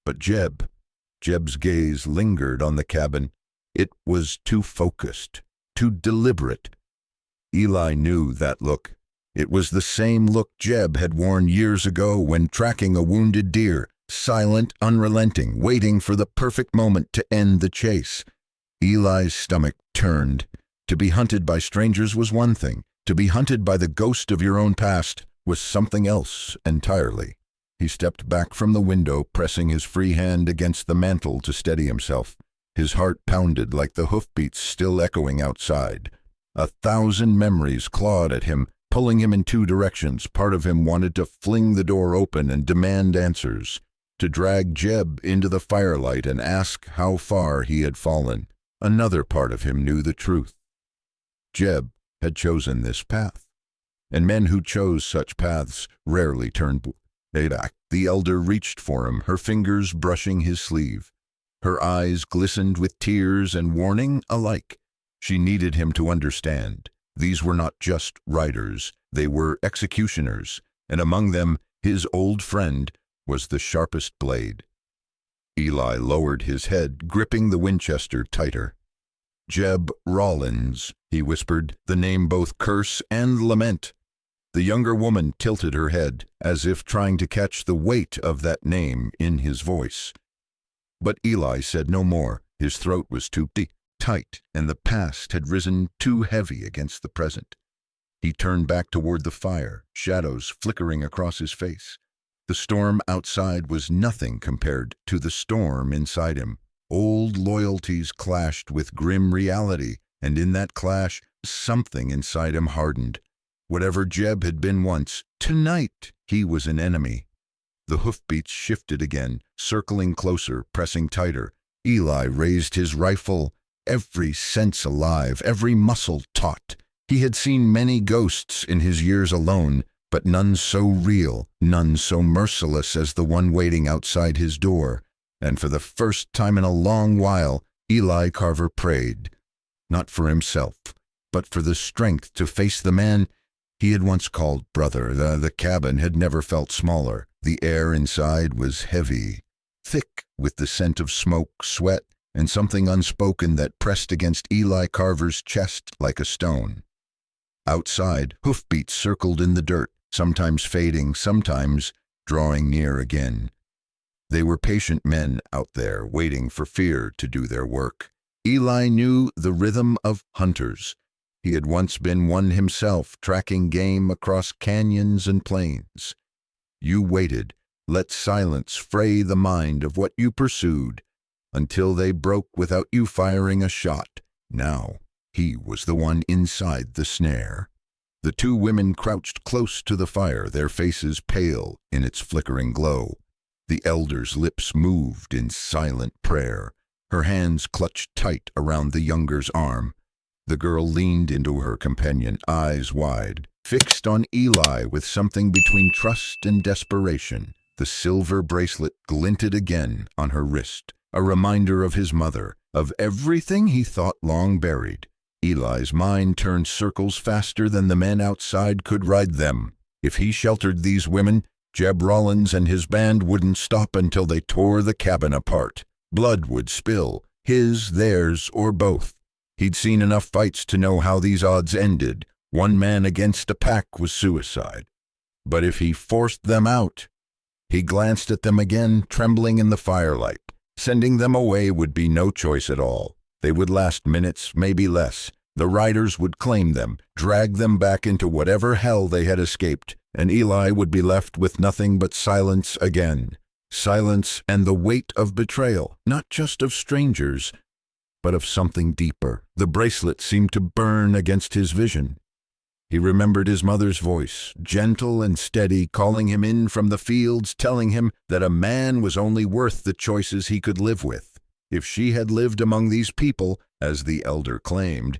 But Jeb's gaze lingered on the cabin. It was too focused, too deliberate. Eli knew that look. It was the same look Jeb had worn years ago when tracking a wounded deer, silent, unrelenting, waiting for the perfect moment to end the chase. Eli's stomach turned. To be hunted by strangers was one thing. To be hunted by the ghost of your own past was something else entirely. He stepped back from the window, pressing his free hand against the mantel to steady himself. His heart pounded like the hoofbeats still echoing outside. 1,000 memories clawed at him, pulling him in 2 directions. Part of him wanted to fling the door open and demand answers, to drag Jeb into the firelight and ask how far he had fallen. Another part of him knew the truth. Jeb had chosen this path, and men who chose such paths rarely turned back. The elder reached for him, her fingers brushing his sleeve. Her eyes glistened with tears and warning alike. She needed him to understand. These were not just riders, they were executioners, and among them, his old friend was the sharpest blade. Eli lowered his head, gripping the Winchester tighter. "Jeb Rollins," he whispered, the name both curse and lament. The younger woman tilted her head, as if trying to catch the weight of that name in his voice. But Eli said no more. His throat was too deep. tight, and the past had risen too heavy against the present. He turned back toward the fire, shadows flickering across his face. The storm outside was nothing compared to the storm inside him. Old loyalties clashed with grim reality, and in that clash, something inside him hardened. Whatever Jeb had been once, tonight he was an enemy. The hoofbeats shifted again, circling closer, pressing tighter. Eli raised his rifle, every sense alive, every muscle taut. He had seen many ghosts in his years alone, but none so real, none so merciless as the one waiting outside his door. And for the first time in a long while, Eli Carver prayed, not for himself, but for the strength to face the man he had once called brother. The cabin had never felt smaller. The air inside was heavy, thick with the scent of smoke, sweat, and something unspoken that pressed against Eli Carver's chest like a stone. Outside, hoofbeats circled in the dirt, sometimes fading, sometimes drawing near again. They were patient men out there, waiting for fear to do their work. Eli knew the rhythm of hunters. He had once been one himself, tracking game across canyons and plains. You waited, let silence fray the mind of what you pursued, until they broke without you firing a shot. Now, he was the one inside the snare. The two women crouched close to the fire, their faces pale in its flickering glow. The elder's lips moved in silent prayer. Her hands clutched tight around the younger's arm. The girl leaned into her companion, eyes wide, fixed on Eli with something between trust and desperation. The silver bracelet glinted again on her wrist, a reminder of his mother, of everything he thought long buried. Eli's mind turned circles faster than the men outside could ride them. If he sheltered these women, Jeb Rollins and his band wouldn't stop until they tore the cabin apart. Blood would spill, his, theirs, or both. He'd seen enough fights to know how these odds ended. One man against a pack was suicide. But if he forced them out, he glanced at them again, trembling in the firelight. Sending them away would be no choice at all. They would last minutes, maybe less. The riders would claim them, drag them back into whatever hell they had escaped, and Eli would be left with nothing but silence again. Silence and the weight of betrayal, not just of strangers, but of something deeper. The bracelet seemed to burn against his vision. He remembered his mother's voice, gentle and steady, calling him in from the fields, telling him that a man was only worth the choices he could live with. If she had lived among these people, as the elder claimed,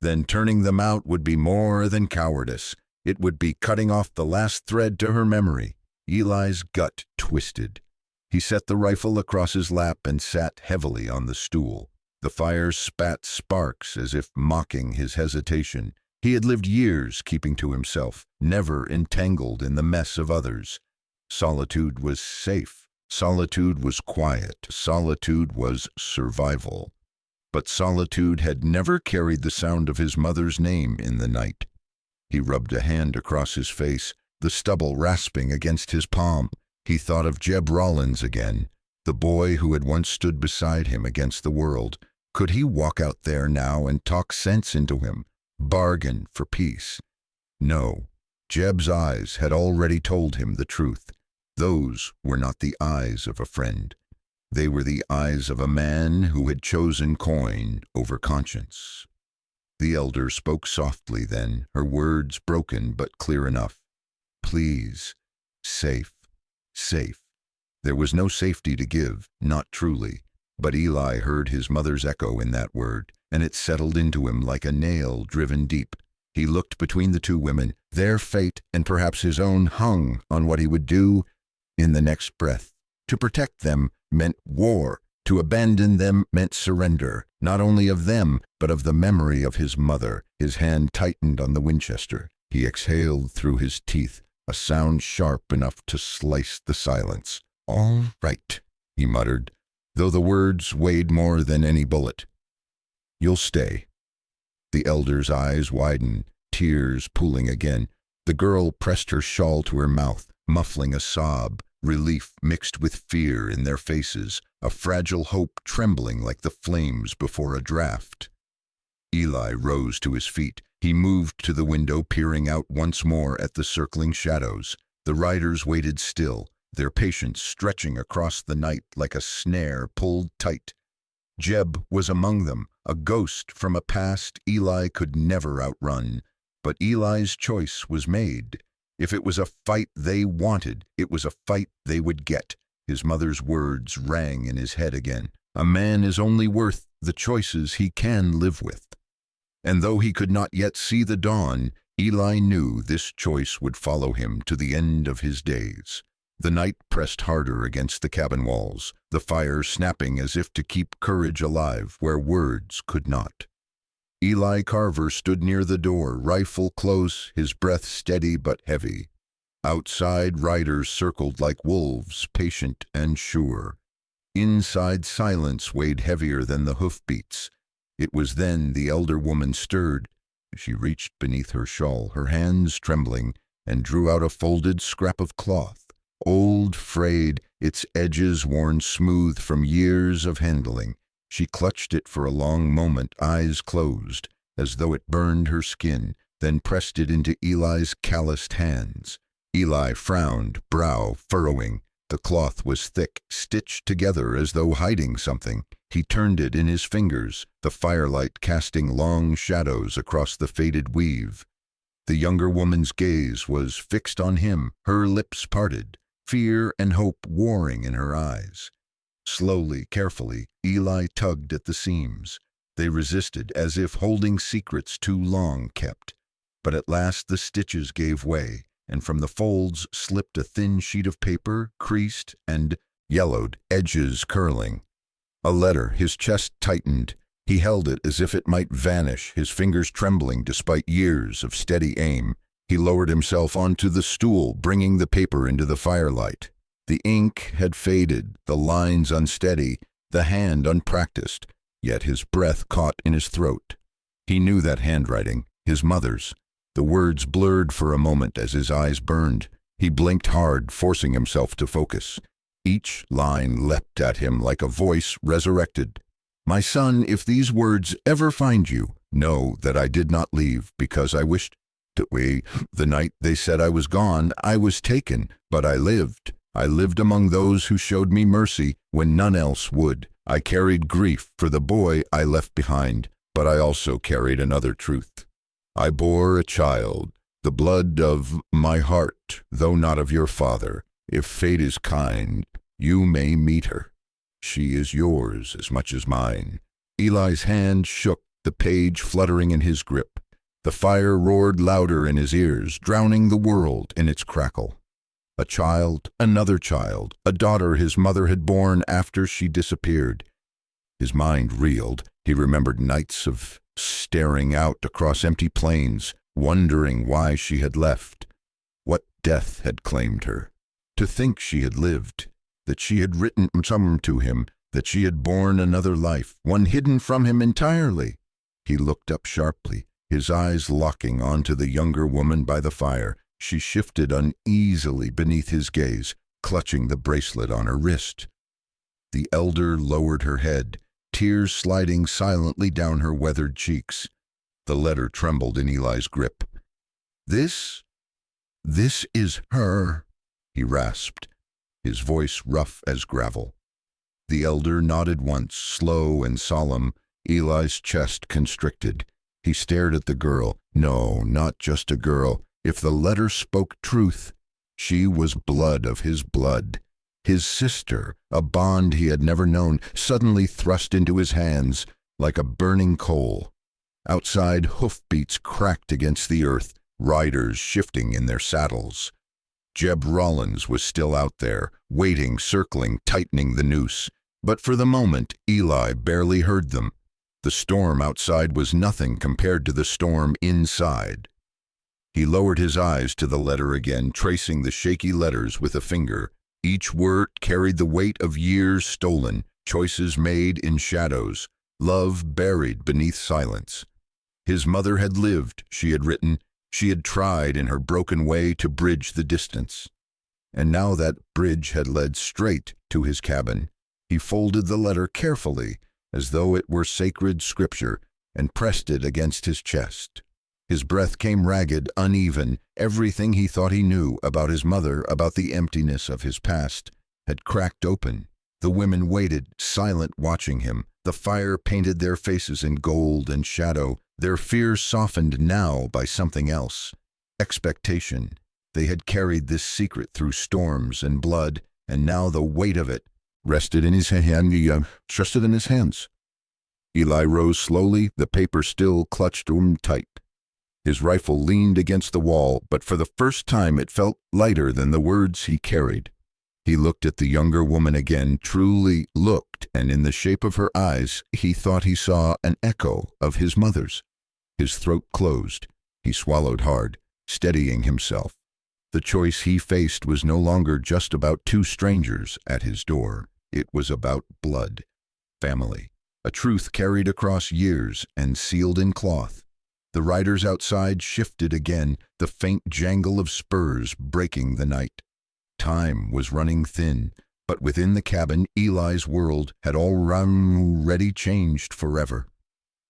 then turning them out would be more than cowardice. It would be cutting off the last thread to her memory. Eli's gut twisted. He set the rifle across his lap and sat heavily on the stool. The fire spat sparks as if mocking his hesitation. He had lived years keeping to himself, never entangled in the mess of others. Solitude was safe. Solitude was quiet. Solitude was survival. But solitude had never carried the sound of his mother's name in the night. He rubbed a hand across his face, the stubble rasping against his palm. He thought of Jeb Rollins again, the boy who had once stood beside him against the world. Could he walk out there now and talk sense into him, bargain for peace? No. Jeb's eyes had already told him the truth. Those were not the eyes of a friend. They were the eyes of a man who had chosen coin over conscience. The elder spoke softly then, her words broken but clear enough. Please, safe, safe. There was no safety to give, not truly. But Eli heard his mother's echo in that word, and it settled into him like a nail driven deep. He looked between the two women. Their fate, and perhaps his own, hung on what he would do in the next breath. To protect them meant war. To abandon them meant surrender, not only of them, but of the memory of his mother. His hand tightened on the Winchester. He exhaled through his teeth, a sound sharp enough to slice the silence. "All right," he muttered, though the words weighed more than any bullet. "You'll stay." The elder's eyes widened, tears pooling again. The girl pressed her shawl to her mouth, muffling a sob. relief mixed with fear in their faces, a fragile hope trembling like the flames before a draft. Eli rose to his feet. He moved to the window, peering out once more at the circling shadows. The riders waited still, their patience stretching across the night like a snare pulled tight. Jeb was among them, a ghost from a past Eli could never outrun. But Eli's choice was made. If it was a fight they wanted, it was a fight they would get. His mother's words rang in his head again. A man is only worth the choices he can live with. And though he could not yet see the dawn, Eli knew this choice would follow him to the end of his days. The night pressed harder against the cabin walls, the fire snapping as if to keep courage alive where words could not. Eli Carver stood near the door, rifle close, his breath steady but heavy. Outside, riders circled like wolves, patient and sure. Inside, silence weighed heavier than the hoofbeats. It was then the elder woman stirred. She reached beneath her shawl, her hands trembling, and drew out a folded scrap of cloth, old, frayed, its edges worn smooth from years of handling. She clutched it for a long moment, eyes closed, as though it burned her skin, then pressed it into Eli's calloused hands. Eli frowned, brow furrowing. The cloth was thick, stitched together as though hiding something. He turned it in his fingers, the firelight casting long shadows across the faded weave. The younger woman's gaze was fixed on him, her lips parted, fear and hope warring in her eyes. Slowly, carefully, Eli tugged at the seams. They resisted, as if holding secrets too long kept. But at last the stitches gave way, and from the folds slipped a thin sheet of paper, creased and yellowed, edges curling. A letter. His chest tightened. He held it as if it might vanish, his fingers trembling despite years of steady aim. He lowered himself onto the stool, bringing the paper into the firelight. The ink had faded, the lines unsteady, the hand unpracticed, yet his breath caught in his throat. He knew that handwriting, his mother's. The words blurred for a moment as his eyes burned. He blinked hard, forcing himself to focus. Each line leapt at him like a voice resurrected. "My son, if these words ever find you, know that I did not leave because I wished to. The night they said I was gone, I was taken, but I lived. I lived among those who showed me mercy when none else would. I carried grief for the boy I left behind, but I also carried another truth. I bore a child, the blood of my heart, though not of your father. If fate is kind, you may meet her. She is yours as much as mine." Eli's hand shook, the page fluttering in his grip. The fire roared louder in his ears, drowning the world in its crackle. A child, another child, a daughter his mother had borne after she disappeared. His mind reeled. He remembered nights of staring out across empty plains, wondering why she had left. What death had claimed her? To think she had lived, that she had written some to him, that she had borne another life, one hidden from him entirely. He looked up sharply, his eyes locking onto the younger woman by the fire. She shifted uneasily beneath his gaze, clutching the bracelet on her wrist. The elder lowered her head, tears sliding silently down her weathered cheeks. The letter trembled in Eli's grip. This is her," he rasped, his voice rough as gravel. The elder nodded once, slow and solemn, Eli's chest constricted. He stared at the girl. No, not just a girl. If the letter spoke truth, she was blood of his blood. His sister, a bond he had never known, suddenly thrust into his hands like a burning coal. Outside, hoofbeats cracked against the earth, riders shifting in their saddles. Jeb Rollins was still out there, waiting, circling, tightening the noose. But for the moment, Eli barely heard them. The storm outside was nothing compared to the storm inside. He lowered his eyes to the letter again, tracing the shaky letters with a finger. Each word carried the weight of years stolen, choices made in shadows, love buried beneath silence. His mother had lived, she had written. She had tried in her broken way to bridge the distance. and now that bridge had led straight to his cabin. He folded the letter carefully, as though it were sacred scripture, and pressed it against his chest. His breath came ragged, uneven. Everything he thought he knew about his mother, about the emptiness of his past, had cracked open. The women waited, silent, watching him. The fire painted their faces in gold and shadow, their fear softened now by something else. Expectation. They had carried this secret through storms and blood, and now the weight of it rested in his hands. Eli rose slowly, the paper still clutched tight. His rifle leaned against the wall, but for the first time it felt lighter than the words he carried. He looked at the younger woman again, truly looked, and in the shape of her eyes he thought he saw an echo of his mother's. His throat closed. He swallowed hard, steadying himself. The choice he faced was no longer just about two strangers at his door. It was about blood, family, a truth carried across years and sealed in cloth. The riders outside shifted again, the faint jangle of spurs breaking the night. Time was running thin, but within the cabin Eli's world had already changed forever.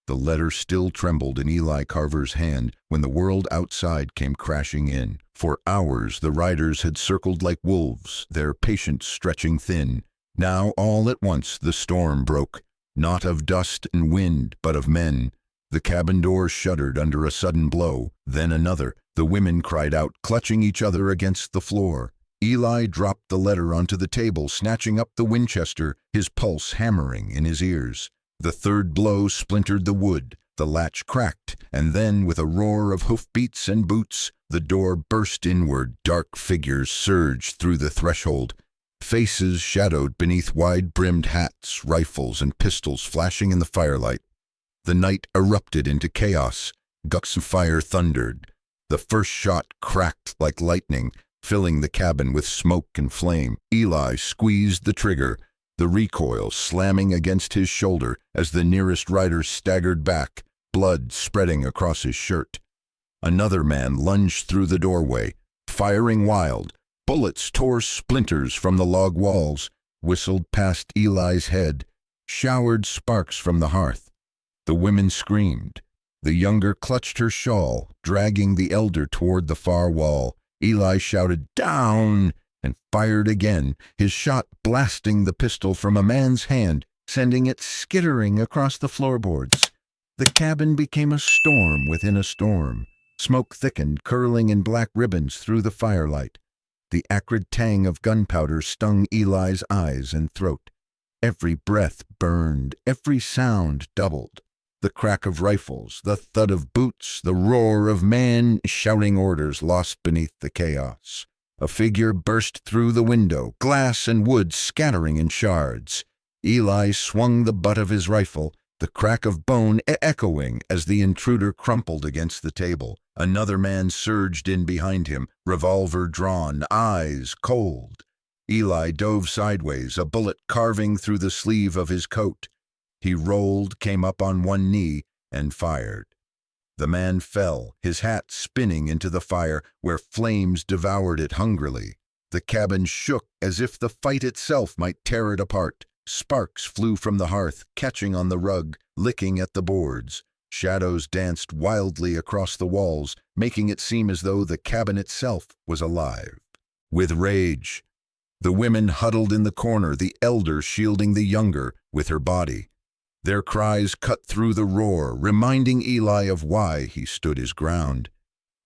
The letter still trembled in Eli Carver's hand when the world outside came crashing in. For hours the riders had circled like wolves, their patience stretching thin. Now all at once the storm broke, not of dust and wind, but of men. The cabin door shuddered under a sudden blow, then another. The women cried out, clutching each other against the floor. Eli dropped the letter onto the table, snatching up the Winchester, his pulse hammering in his ears. The third blow splintered the wood, the latch cracked, and then, with a roar of hoofbeats and boots, the door burst inward. Dark figures surged through the threshold, faces shadowed beneath wide-brimmed hats, rifles and pistols flashing in the firelight. The night erupted into chaos. Gusts of fire thundered. The first shot cracked like lightning, filling the cabin with smoke and flame. Eli squeezed the trigger, the recoil slamming against his shoulder as the nearest rider staggered back, blood spreading across his shirt. Another man lunged through the doorway, firing wild. Bullets tore splinters from the log walls, whistled past Eli's head, showered sparks from the hearth. The women screamed. The younger clutched her shawl, dragging the elder toward the far wall. Eli shouted, "Down!" and fired again, his shot blasting the pistol from a man's hand, sending it skittering across the floorboards. The cabin became a storm within a storm. Smoke thickened, curling in black ribbons through the firelight. The acrid tang of gunpowder stung Eli's eyes and throat. Every breath burned, every sound doubled. The crack of rifles, the thud of boots, the roar of men shouting orders lost beneath the chaos. A figure burst through the window, glass and wood scattering in shards. Eli swung the butt of his rifle, the crack of bone echoing as the intruder crumpled against the table. Another man surged in behind him, revolver drawn, eyes cold. Eli dove sideways, a bullet carving through the sleeve of his coat. He rolled, came up on one knee, and fired. The man fell, his hat spinning into the fire, where flames devoured it hungrily. The cabin shook as if the fight itself might tear it apart. Sparks flew from the hearth, catching on the rug, licking at the boards. Shadows danced wildly across the walls, making it seem as though the cabin itself was alive. With rage, the women huddled in the corner, the elder shielding the younger with her body. Their cries cut through the roar, reminding Eli of why he stood his ground.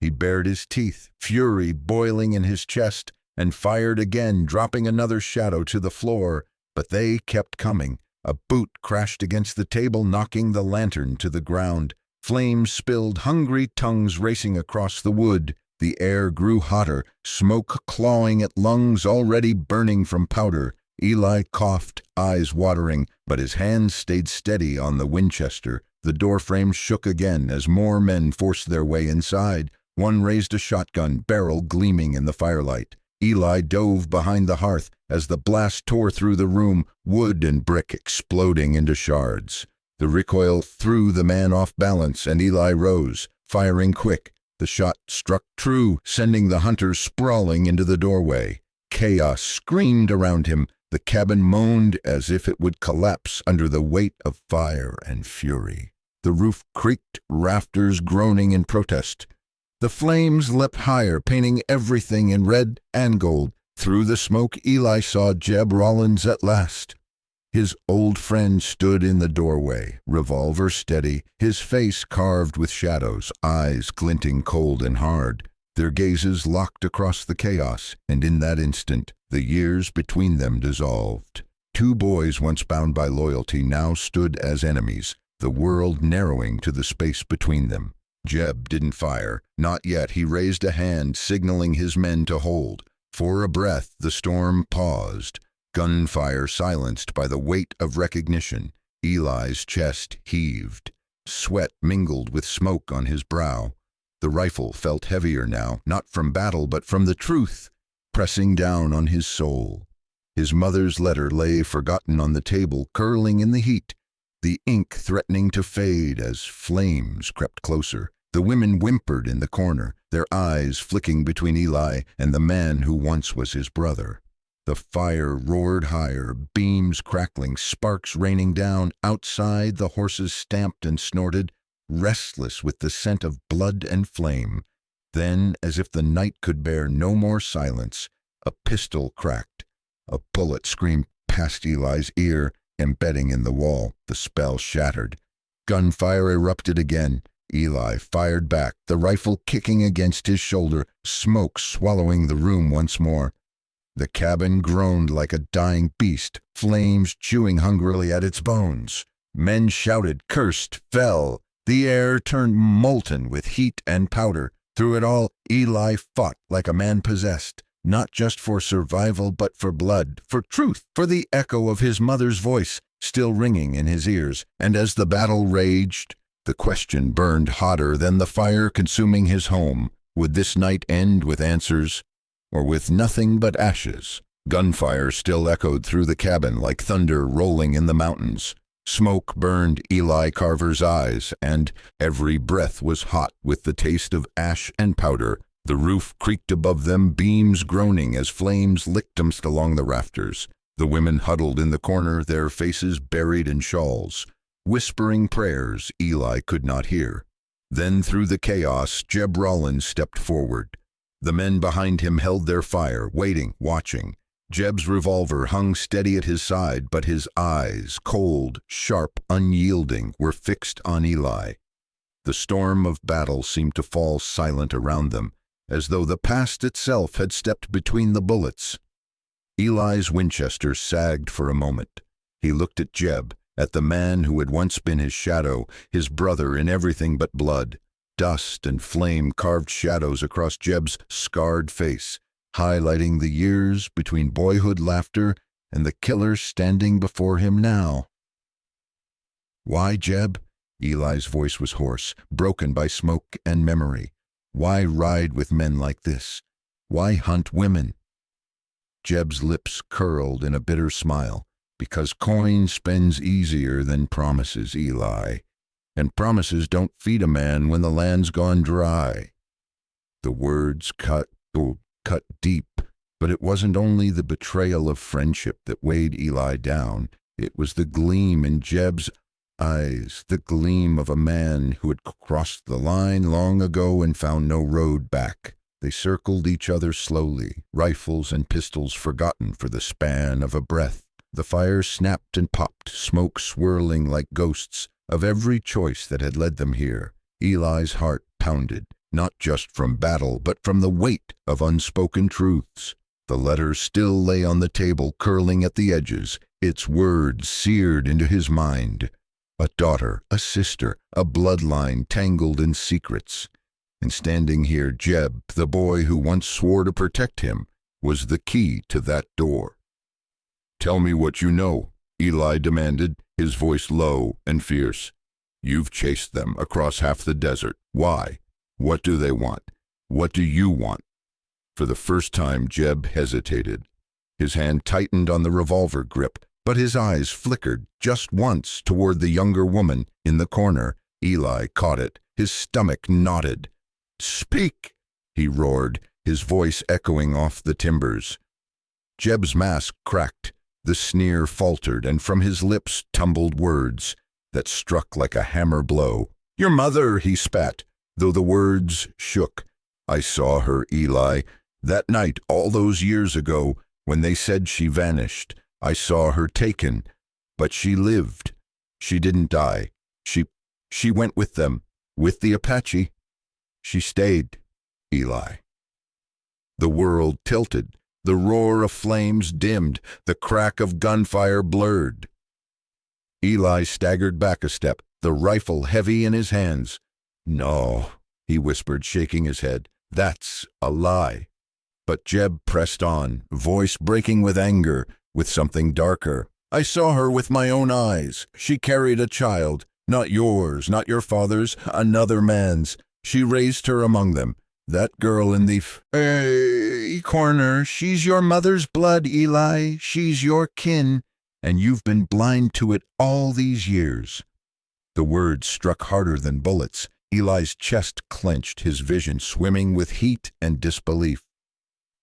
He bared his teeth, fury boiling in his chest, and fired again, dropping another shadow to the floor. But they kept coming. A boot crashed against the table, knocking the lantern to the ground. Flames spilled, hungry tongues racing across the wood. The air grew hotter, smoke clawing at lungs already burning from powder. Eli coughed, eyes watering, but his hands stayed steady on the Winchester. The doorframe shook again as more men forced their way inside. One raised a shotgun, barrel gleaming in the firelight. Eli dove behind the hearth as the blast tore through the room, wood and brick exploding into shards. The recoil threw the man off balance, and Eli rose, firing quick. The shot struck true, sending the hunter sprawling into the doorway. chaos screamed around him. The cabin moaned as if it would collapse under the weight of fire and fury. The roof creaked, rafters groaning in protest. The flames leapt higher, painting everything in red and gold. Through the smoke, Eli saw Jeb Rollins at last. His old friend stood in the doorway, revolver steady, his face carved with shadows, eyes glinting cold and hard. Their gazes locked across the chaos, and in that instant, the years between them dissolved. Two boys once bound by loyalty now stood as enemies, the world narrowing to the space between them. Jeb didn't fire. Not yet. He raised a hand, signaling his men to hold. For a breath, the storm paused. Gunfire silenced by the weight of recognition. Eli's chest heaved. Sweat mingled with smoke on his brow. The rifle felt heavier now, not from battle but from the truth, pressing down on his soul. His mother's letter lay forgotten on the table, curling in the heat, the ink threatening to fade as flames crept closer. The women whimpered in the corner, their eyes flicking between Eli and the man who once was his brother. The fire roared higher, beams crackling, sparks raining down. Outside, the horses stamped and snorted, restless with the scent of blood and flame. Then, as if the night could bear no more silence, a pistol cracked. A bullet screamed past Eli's ear, embedding in the wall. The spell shattered. Gunfire erupted again. Eli fired back, the rifle kicking against his shoulder, smoke swallowing the room once more. The cabin groaned like a dying beast, flames chewing hungrily at its bones. Men shouted, cursed, fell. The air turned molten with heat and powder. Through it all, Eli fought like a man possessed, not just for survival but for blood, for truth, for the echo of his mother's voice still ringing in his ears. And as the battle raged, the question burned hotter than the fire consuming his home. Would this night end with answers, or with nothing but ashes? Gunfire still echoed through the cabin like thunder rolling in the mountains. Smoke burned Eli Carver's eyes, and every breath was hot with the taste of ash and powder. The roof creaked above them, beams groaning as flames licked along the rafters. The women huddled in the corner, their faces buried in shawls, whispering prayers Eli could not hear. Then through the chaos, Jeb Rollins stepped forward. The men behind him held their fire, waiting, watching. Jeb's revolver hung steady at his side, but his eyes, cold, sharp, unyielding, were fixed on Eli. The storm of battle seemed to fall silent around them, as though the past itself had stepped between the bullets. Eli's Winchester sagged for a moment. He looked at Jeb, at the man who had once been his shadow, his brother in everything but blood. Dust and flame carved shadows across Jeb's scarred face, highlighting the years between boyhood laughter and the killer standing before him now. "Why, Jeb?" Eli's voice was hoarse, broken by smoke and memory. "Why ride with men like this? Why hunt women?" Jeb's lips curled in a bitter smile. "Because coin spends easier than promises, Eli. And promises don't feed a man when the land's gone dry." The words cut deep, but it wasn't only the betrayal of friendship that weighed Eli down. It was the gleam in Jeb's eyes, the gleam of a man who had crossed the line long ago and found no road back. They circled each other slowly, rifles and pistols forgotten for the span of a breath. The fire snapped and popped, smoke swirling like ghosts of every choice that had led them here. Eli's heart pounded, not just from battle, but from the weight of unspoken truths. The letter still lay on the table, curling at the edges, its words seared into his mind. A daughter, a sister, a bloodline tangled in secrets. And standing here, Jeb, the boy who once swore to protect him, was the key to that door. "Tell me what you know," Eli demanded, his voice low and fierce. "You've chased them across half the desert. Why? What do they want? What do you want?" For the first time, Jeb hesitated. His hand tightened on the revolver grip, but his eyes flickered just once toward the younger woman in the corner. Eli caught it. His stomach knotted. "Speak!" he roared, his voice echoing off the timbers. Jeb's mask cracked, the sneer faltered, and from his lips tumbled words that struck like a hammer blow. "Your mother," he spat, though the words shook. "I saw her, Eli. That night, all those years ago, when they said she vanished. I saw her taken, but she lived. She didn't die. She went with them, with the Apache. She stayed, Eli." The world tilted. The roar of flames dimmed. The crack of gunfire blurred. Eli staggered back a step, the rifle heavy in his hands. "No," he whispered, shaking his head. "That's a lie." But Jeb pressed on, voice breaking with anger, with something darker. "I saw her with my own eyes. She carried a child. Not yours, not your father's, another man's. She raised her among them. That girl in the corner, she's your mother's blood, Eli. She's your kin, and you've been blind to it all these years." The words struck harder than bullets. Eli's chest clenched, his vision swimming with heat and disbelief.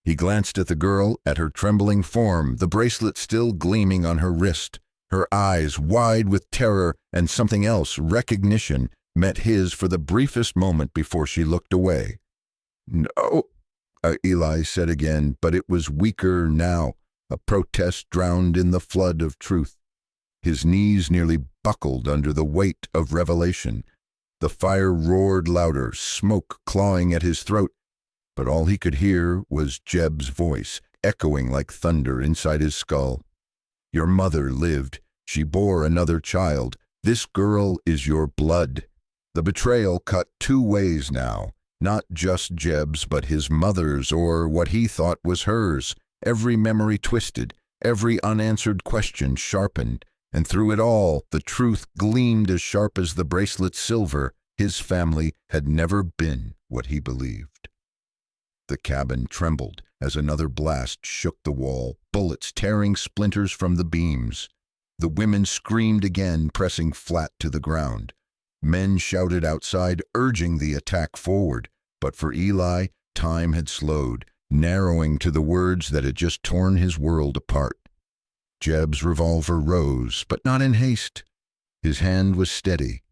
He glanced at the girl, at her trembling form, the bracelet still gleaming on her wrist. Her eyes, wide with terror and something else, recognition, met his for the briefest moment before she looked away. "No," Eli said again, but it was weaker now, a protest drowned in the flood of truth. His knees nearly buckled under the weight of revelation. The fire roared louder, smoke clawing at his throat, but all he could hear was Jeb's voice, echoing like thunder inside his skull. "Your mother lived. She bore another child. This girl is your blood." The betrayal cut two ways now. Not just Jeb's, but his mother's, or what he thought was hers. Every memory twisted, every unanswered question sharpened, and through it all, the truth gleamed as sharp as the bracelet's silver. His family had never been what he believed. The cabin trembled as another blast shook the wall, bullets tearing splinters from the beams. The women screamed again, pressing flat to the ground. Men shouted outside, urging the attack forward. But for Eli, time had slowed, narrowing to the words that had just torn his world apart. Jeb's revolver rose, but not in haste. His hand was steady,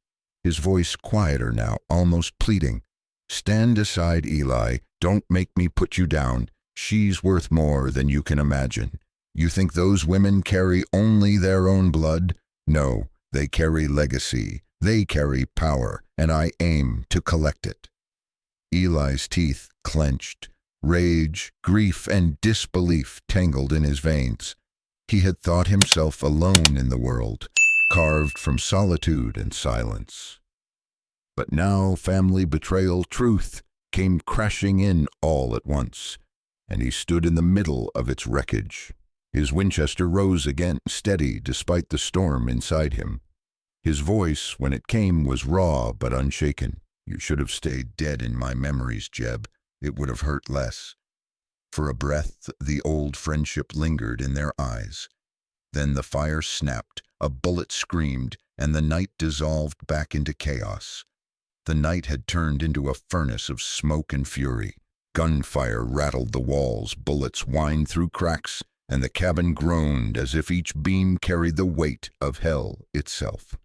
his voice quieter now, almost pleading. "Stand aside, Eli. Don't make me put you down. She's worth more than you can imagine. You think those women carry only their own blood? No, they carry legacy. They carry power, and I aim to collect it." Eli's teeth clenched. Rage, grief, and disbelief tangled in his veins. He had thought himself alone in the world, carved from solitude and silence. But now family betrayal, truth, came crashing in all at once, and he stood in the middle of its wreckage. His Winchester rose again, steady despite the storm inside him. His voice, when it came, was raw but unshaken. "You should have stayed dead in my memories, Jeb. It would have hurt less." For a breath, the old friendship lingered in their eyes. Then the fire snapped, a bullet screamed, and the night dissolved back into chaos. The night had turned into a furnace of smoke and fury. Gunfire rattled the walls, bullets whined through cracks, and the cabin groaned as if each beam carried the weight of hell itself.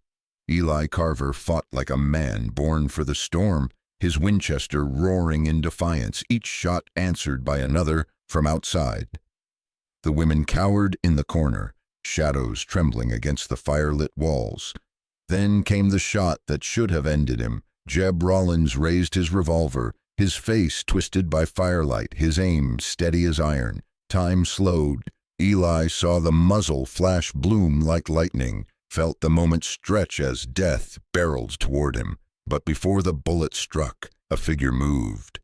Eli Carver fought like a man born for the storm, his Winchester roaring in defiance, each shot answered by another from outside. The women cowered in the corner, shadows trembling against the fire-lit walls. Then came the shot that should have ended him. Jeb Rollins raised his revolver, his face twisted by firelight, his aim steady as iron. Time slowed. Eli saw the muzzle flash bloom like lightning, felt the moment stretch as death barreled toward him. But before the bullet struck, a figure moved.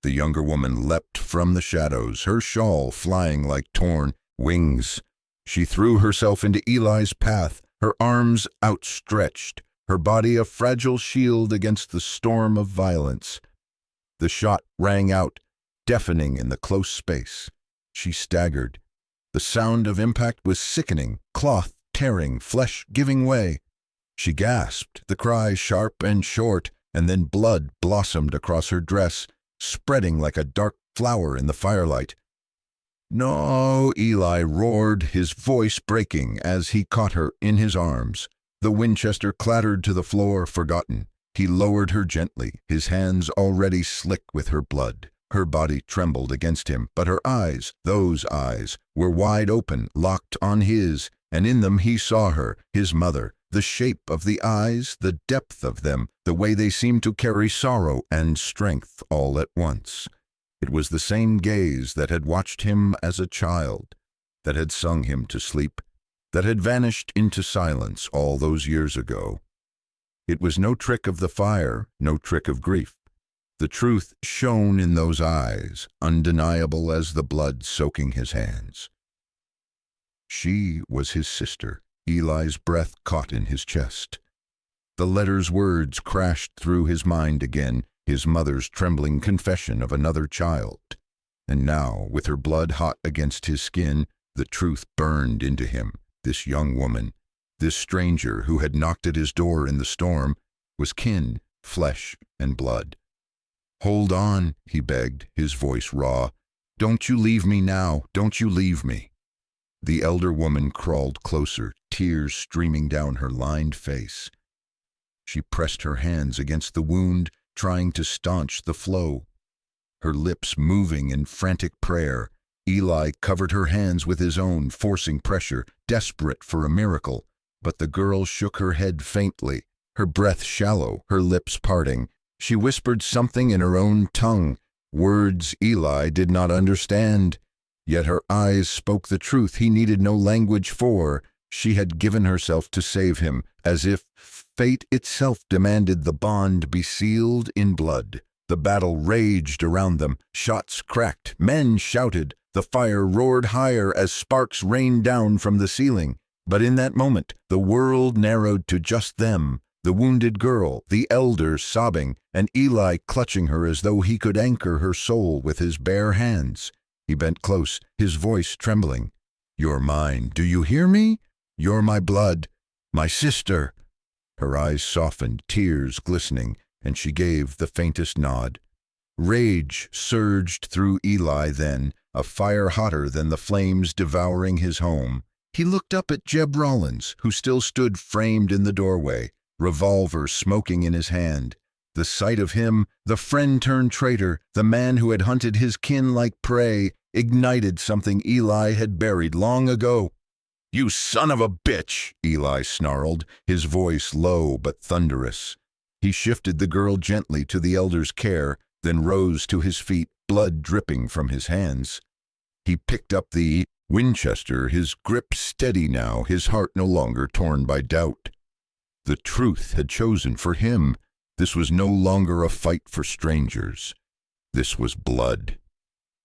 The younger woman leapt from the shadows, her shawl flying like torn wings. She threw herself into Eli's path, her arms outstretched, her body a fragile shield against the storm of violence. The shot rang out, deafening in the close space. She staggered. The sound of impact was sickening, cloth tearing, flesh giving way. She gasped, the cry sharp and short, and then blood blossomed across her dress, spreading like a dark flower in the firelight. "No," Eli roared, his voice breaking as he caught her in his arms. The Winchester clattered to the floor, forgotten. He lowered her gently, his hands already slick with her blood. Her body trembled against him, but her eyes, those eyes, were wide open, locked on his, and in them he saw her, his mother. The shape of the eyes, the depth of them, the way they seemed to carry sorrow and strength all at once. It was the same gaze that had watched him as a child, that had sung him to sleep, that had vanished into silence all those years ago. It was no trick of the fire, no trick of grief. The truth shone in those eyes, undeniable as the blood soaking his hands. She was his sister. Eli's breath caught in his chest. The letter's words crashed through his mind again, his mother's trembling confession of another child. And now, with her blood hot against his skin, the truth burned into him. This young woman, this stranger who had knocked at his door in the storm, was kin, flesh and blood. "Hold on," he begged, his voice raw. "Don't you leave me now, don't you leave me." The elder woman crawled closer, tears streaming down her lined face. She pressed her hands against the wound, trying to staunch the flow. Her lips moving in frantic prayer, Eli covered her hands with his own, forcing pressure, desperate for a miracle. But the girl shook her head faintly, her breath shallow, her lips parting. She whispered something in her own tongue, words Eli did not understand. Yet her eyes spoke the truth he needed no language for. She had given herself to save him, as if fate itself demanded the bond be sealed in blood. The battle raged around them, shots cracked, men shouted, the fire roared higher as sparks rained down from the ceiling. But in that moment, the world narrowed to just them, the wounded girl, the elder sobbing, and Eli clutching her as though he could anchor her soul with his bare hands. He bent close, his voice trembling. "You're mine, do you hear me? You're my blood, my sister." Her eyes softened, tears glistening, and she gave the faintest nod. Rage surged through Eli then, a fire hotter than the flames devouring his home. He looked up at Jeb Rollins, who still stood framed in the doorway, revolver smoking in his hand. The sight of him, the friend-turned-traitor, the man who had hunted his kin like prey, ignited something Eli had buried long ago. "You son of a bitch!" Eli snarled, his voice low but thunderous. He shifted the girl gently to the elder's care, then rose to his feet, blood dripping from his hands. He picked up the Winchester, his grip steady now, his heart no longer torn by doubt. The truth had chosen for him. This was no longer a fight for strangers. This was blood.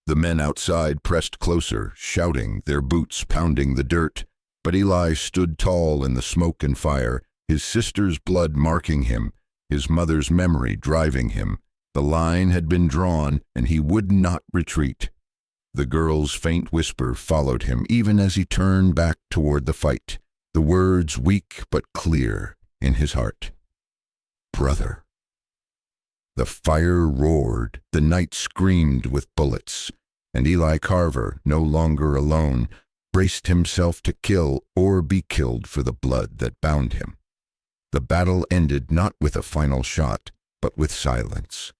The men outside pressed closer, shouting, their boots pounding the dirt. But Eli stood tall in the smoke and fire, his sister's blood marking him, his mother's memory driving him. The line had been drawn, and he would not retreat. The girl's faint whisper followed him even as he turned back toward the fight, the words weak but clear in his heart. "Brother." The fire roared, the night screamed with bullets, and Eli Carver, no longer alone, braced himself to kill or be killed for the blood that bound him. The battle ended not with a final shot, but with silence.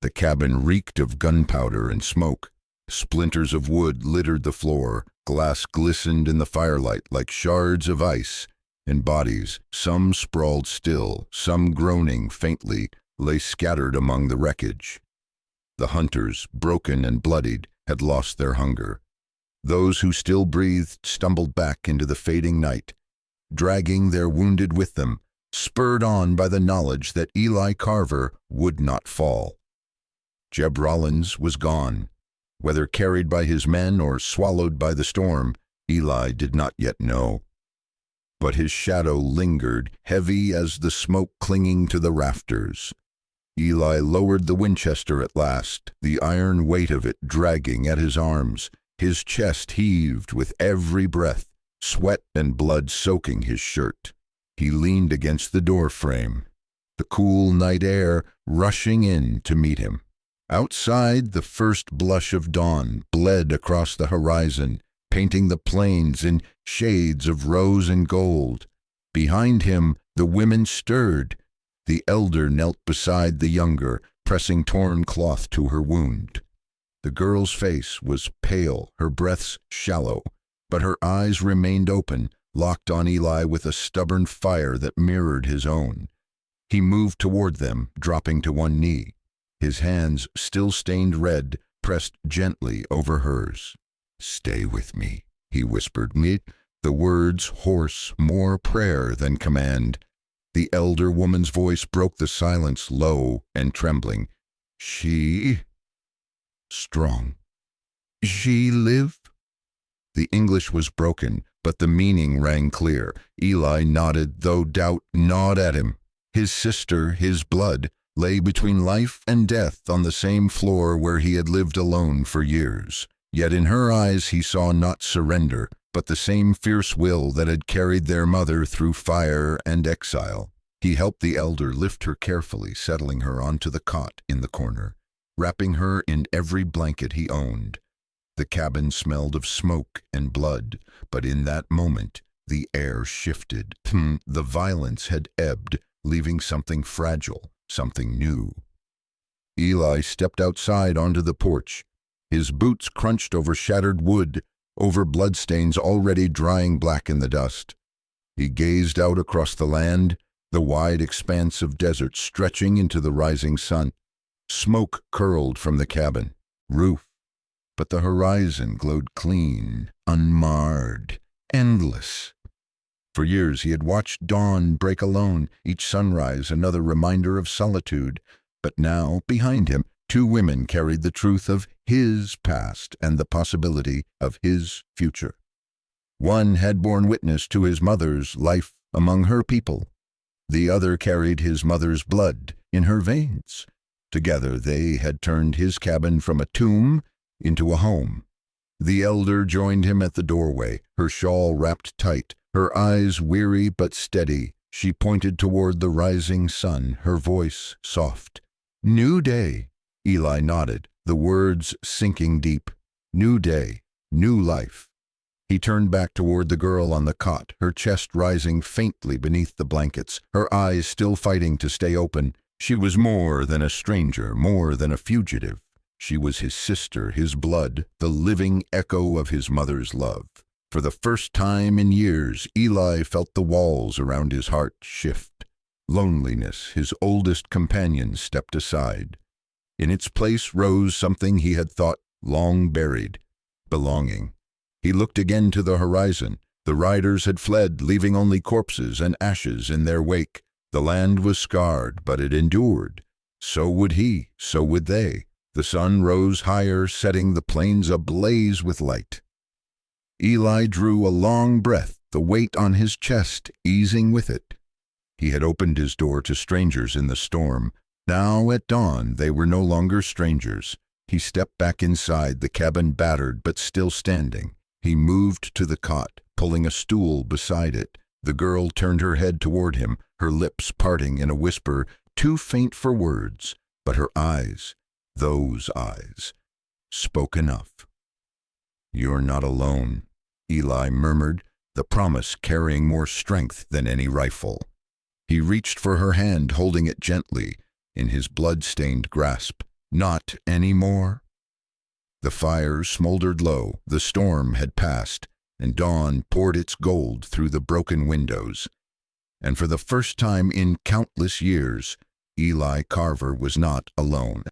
The cabin reeked of gunpowder and smoke. Splinters of wood littered the floor, glass glistened in the firelight like shards of ice, and bodies, some sprawled still, some groaning faintly, lay scattered among the wreckage. The hunters, broken and bloodied, had lost their hunger. Those who still breathed stumbled back into the fading night, dragging their wounded with them, spurred on by the knowledge that Eli Carver would not fall. Jeb Rollins was gone. Whether carried by his men or swallowed by the storm, Eli did not yet know. But his shadow lingered, heavy as the smoke clinging to the rafters. Eli lowered the Winchester at last, the iron weight of it dragging at his arms. His chest heaved with every breath, sweat and blood soaking his shirt. He leaned against the door frame, the cool night air rushing in to meet him. Outside, the first blush of dawn bled across the horizon, painting the plains in shades of rose and gold. Behind him, the women stirred. The elder knelt beside the younger, pressing torn cloth to her wound. The girl's face was pale, her breaths shallow, but her eyes remained open, locked on Eli with a stubborn fire that mirrored his own. He moved toward them, dropping to one knee. His hands, still stained red, pressed gently over hers. "Stay with me," he whispered me, the words hoarse, more prayer than command. The elder woman's voice broke the silence, low and trembling. "She... strong. She live?" The English was broken, but the meaning rang clear. Eli nodded, though doubt gnawed at him. His sister, his blood, lay between life and death on the same floor where he had lived alone for years. Yet in her eyes he saw not surrender, but the same fierce will that had carried their mother through fire and exile. He helped the elder lift her carefully, settling her onto the cot in the corner, wrapping her in every blanket he owned. The cabin smelled of smoke and blood, but in that moment the air shifted. The violence had ebbed, leaving something fragile, something new. Eli stepped outside onto the porch. His boots crunched over shattered wood, over bloodstains already drying black in the dust. He gazed out across the land, the wide expanse of desert stretching into the rising sun. Smoke curled from the cabin roof, but the horizon glowed clean, unmarred, endless. For years he had watched dawn break alone, each sunrise another reminder of solitude. But now, behind him, two women carried the truth of his past and the possibility of his future. One had borne witness to his mother's life among her people. The other carried his mother's blood in her veins. Together they had turned his cabin from a tomb into a home. The elder joined him at the doorway, her shawl wrapped tight, her eyes weary but steady. She pointed toward the rising sun, her voice soft. "New day." Eli nodded, the words sinking deep. New day, new life. He turned back toward the girl on the cot, her chest rising faintly beneath the blankets, her eyes still fighting to stay open. She was more than a stranger, more than a fugitive. She was his sister, his blood, the living echo of his mother's love. For the first time in years, Eli felt the walls around his heart shift. Loneliness, his oldest companion, stepped aside. In its place rose something he had thought long buried: belonging. He looked again to the horizon. The riders had fled, leaving only corpses and ashes in their wake. The land was scarred, but it endured. So would he, so would they. The sun rose higher, setting the plains ablaze with light. Eli drew a long breath, the weight on his chest easing with it. He had opened his door to strangers in the storm. Now, at dawn, they were no longer strangers. He stepped back inside, the cabin battered but still standing. He moved to the cot, pulling a stool beside it. The girl turned her head toward him, her lips parting in a whisper too faint for words, but her eyes, those eyes, spoke enough. "You're not alone," Eli murmured, the promise carrying more strength than any rifle. He reached for her hand, holding it gently in his blood-stained grasp. Not anymore. The fire smoldered low, the storm had passed, and dawn poured its gold through the broken windows. And for the first time in countless years, Eli Carver was not alone.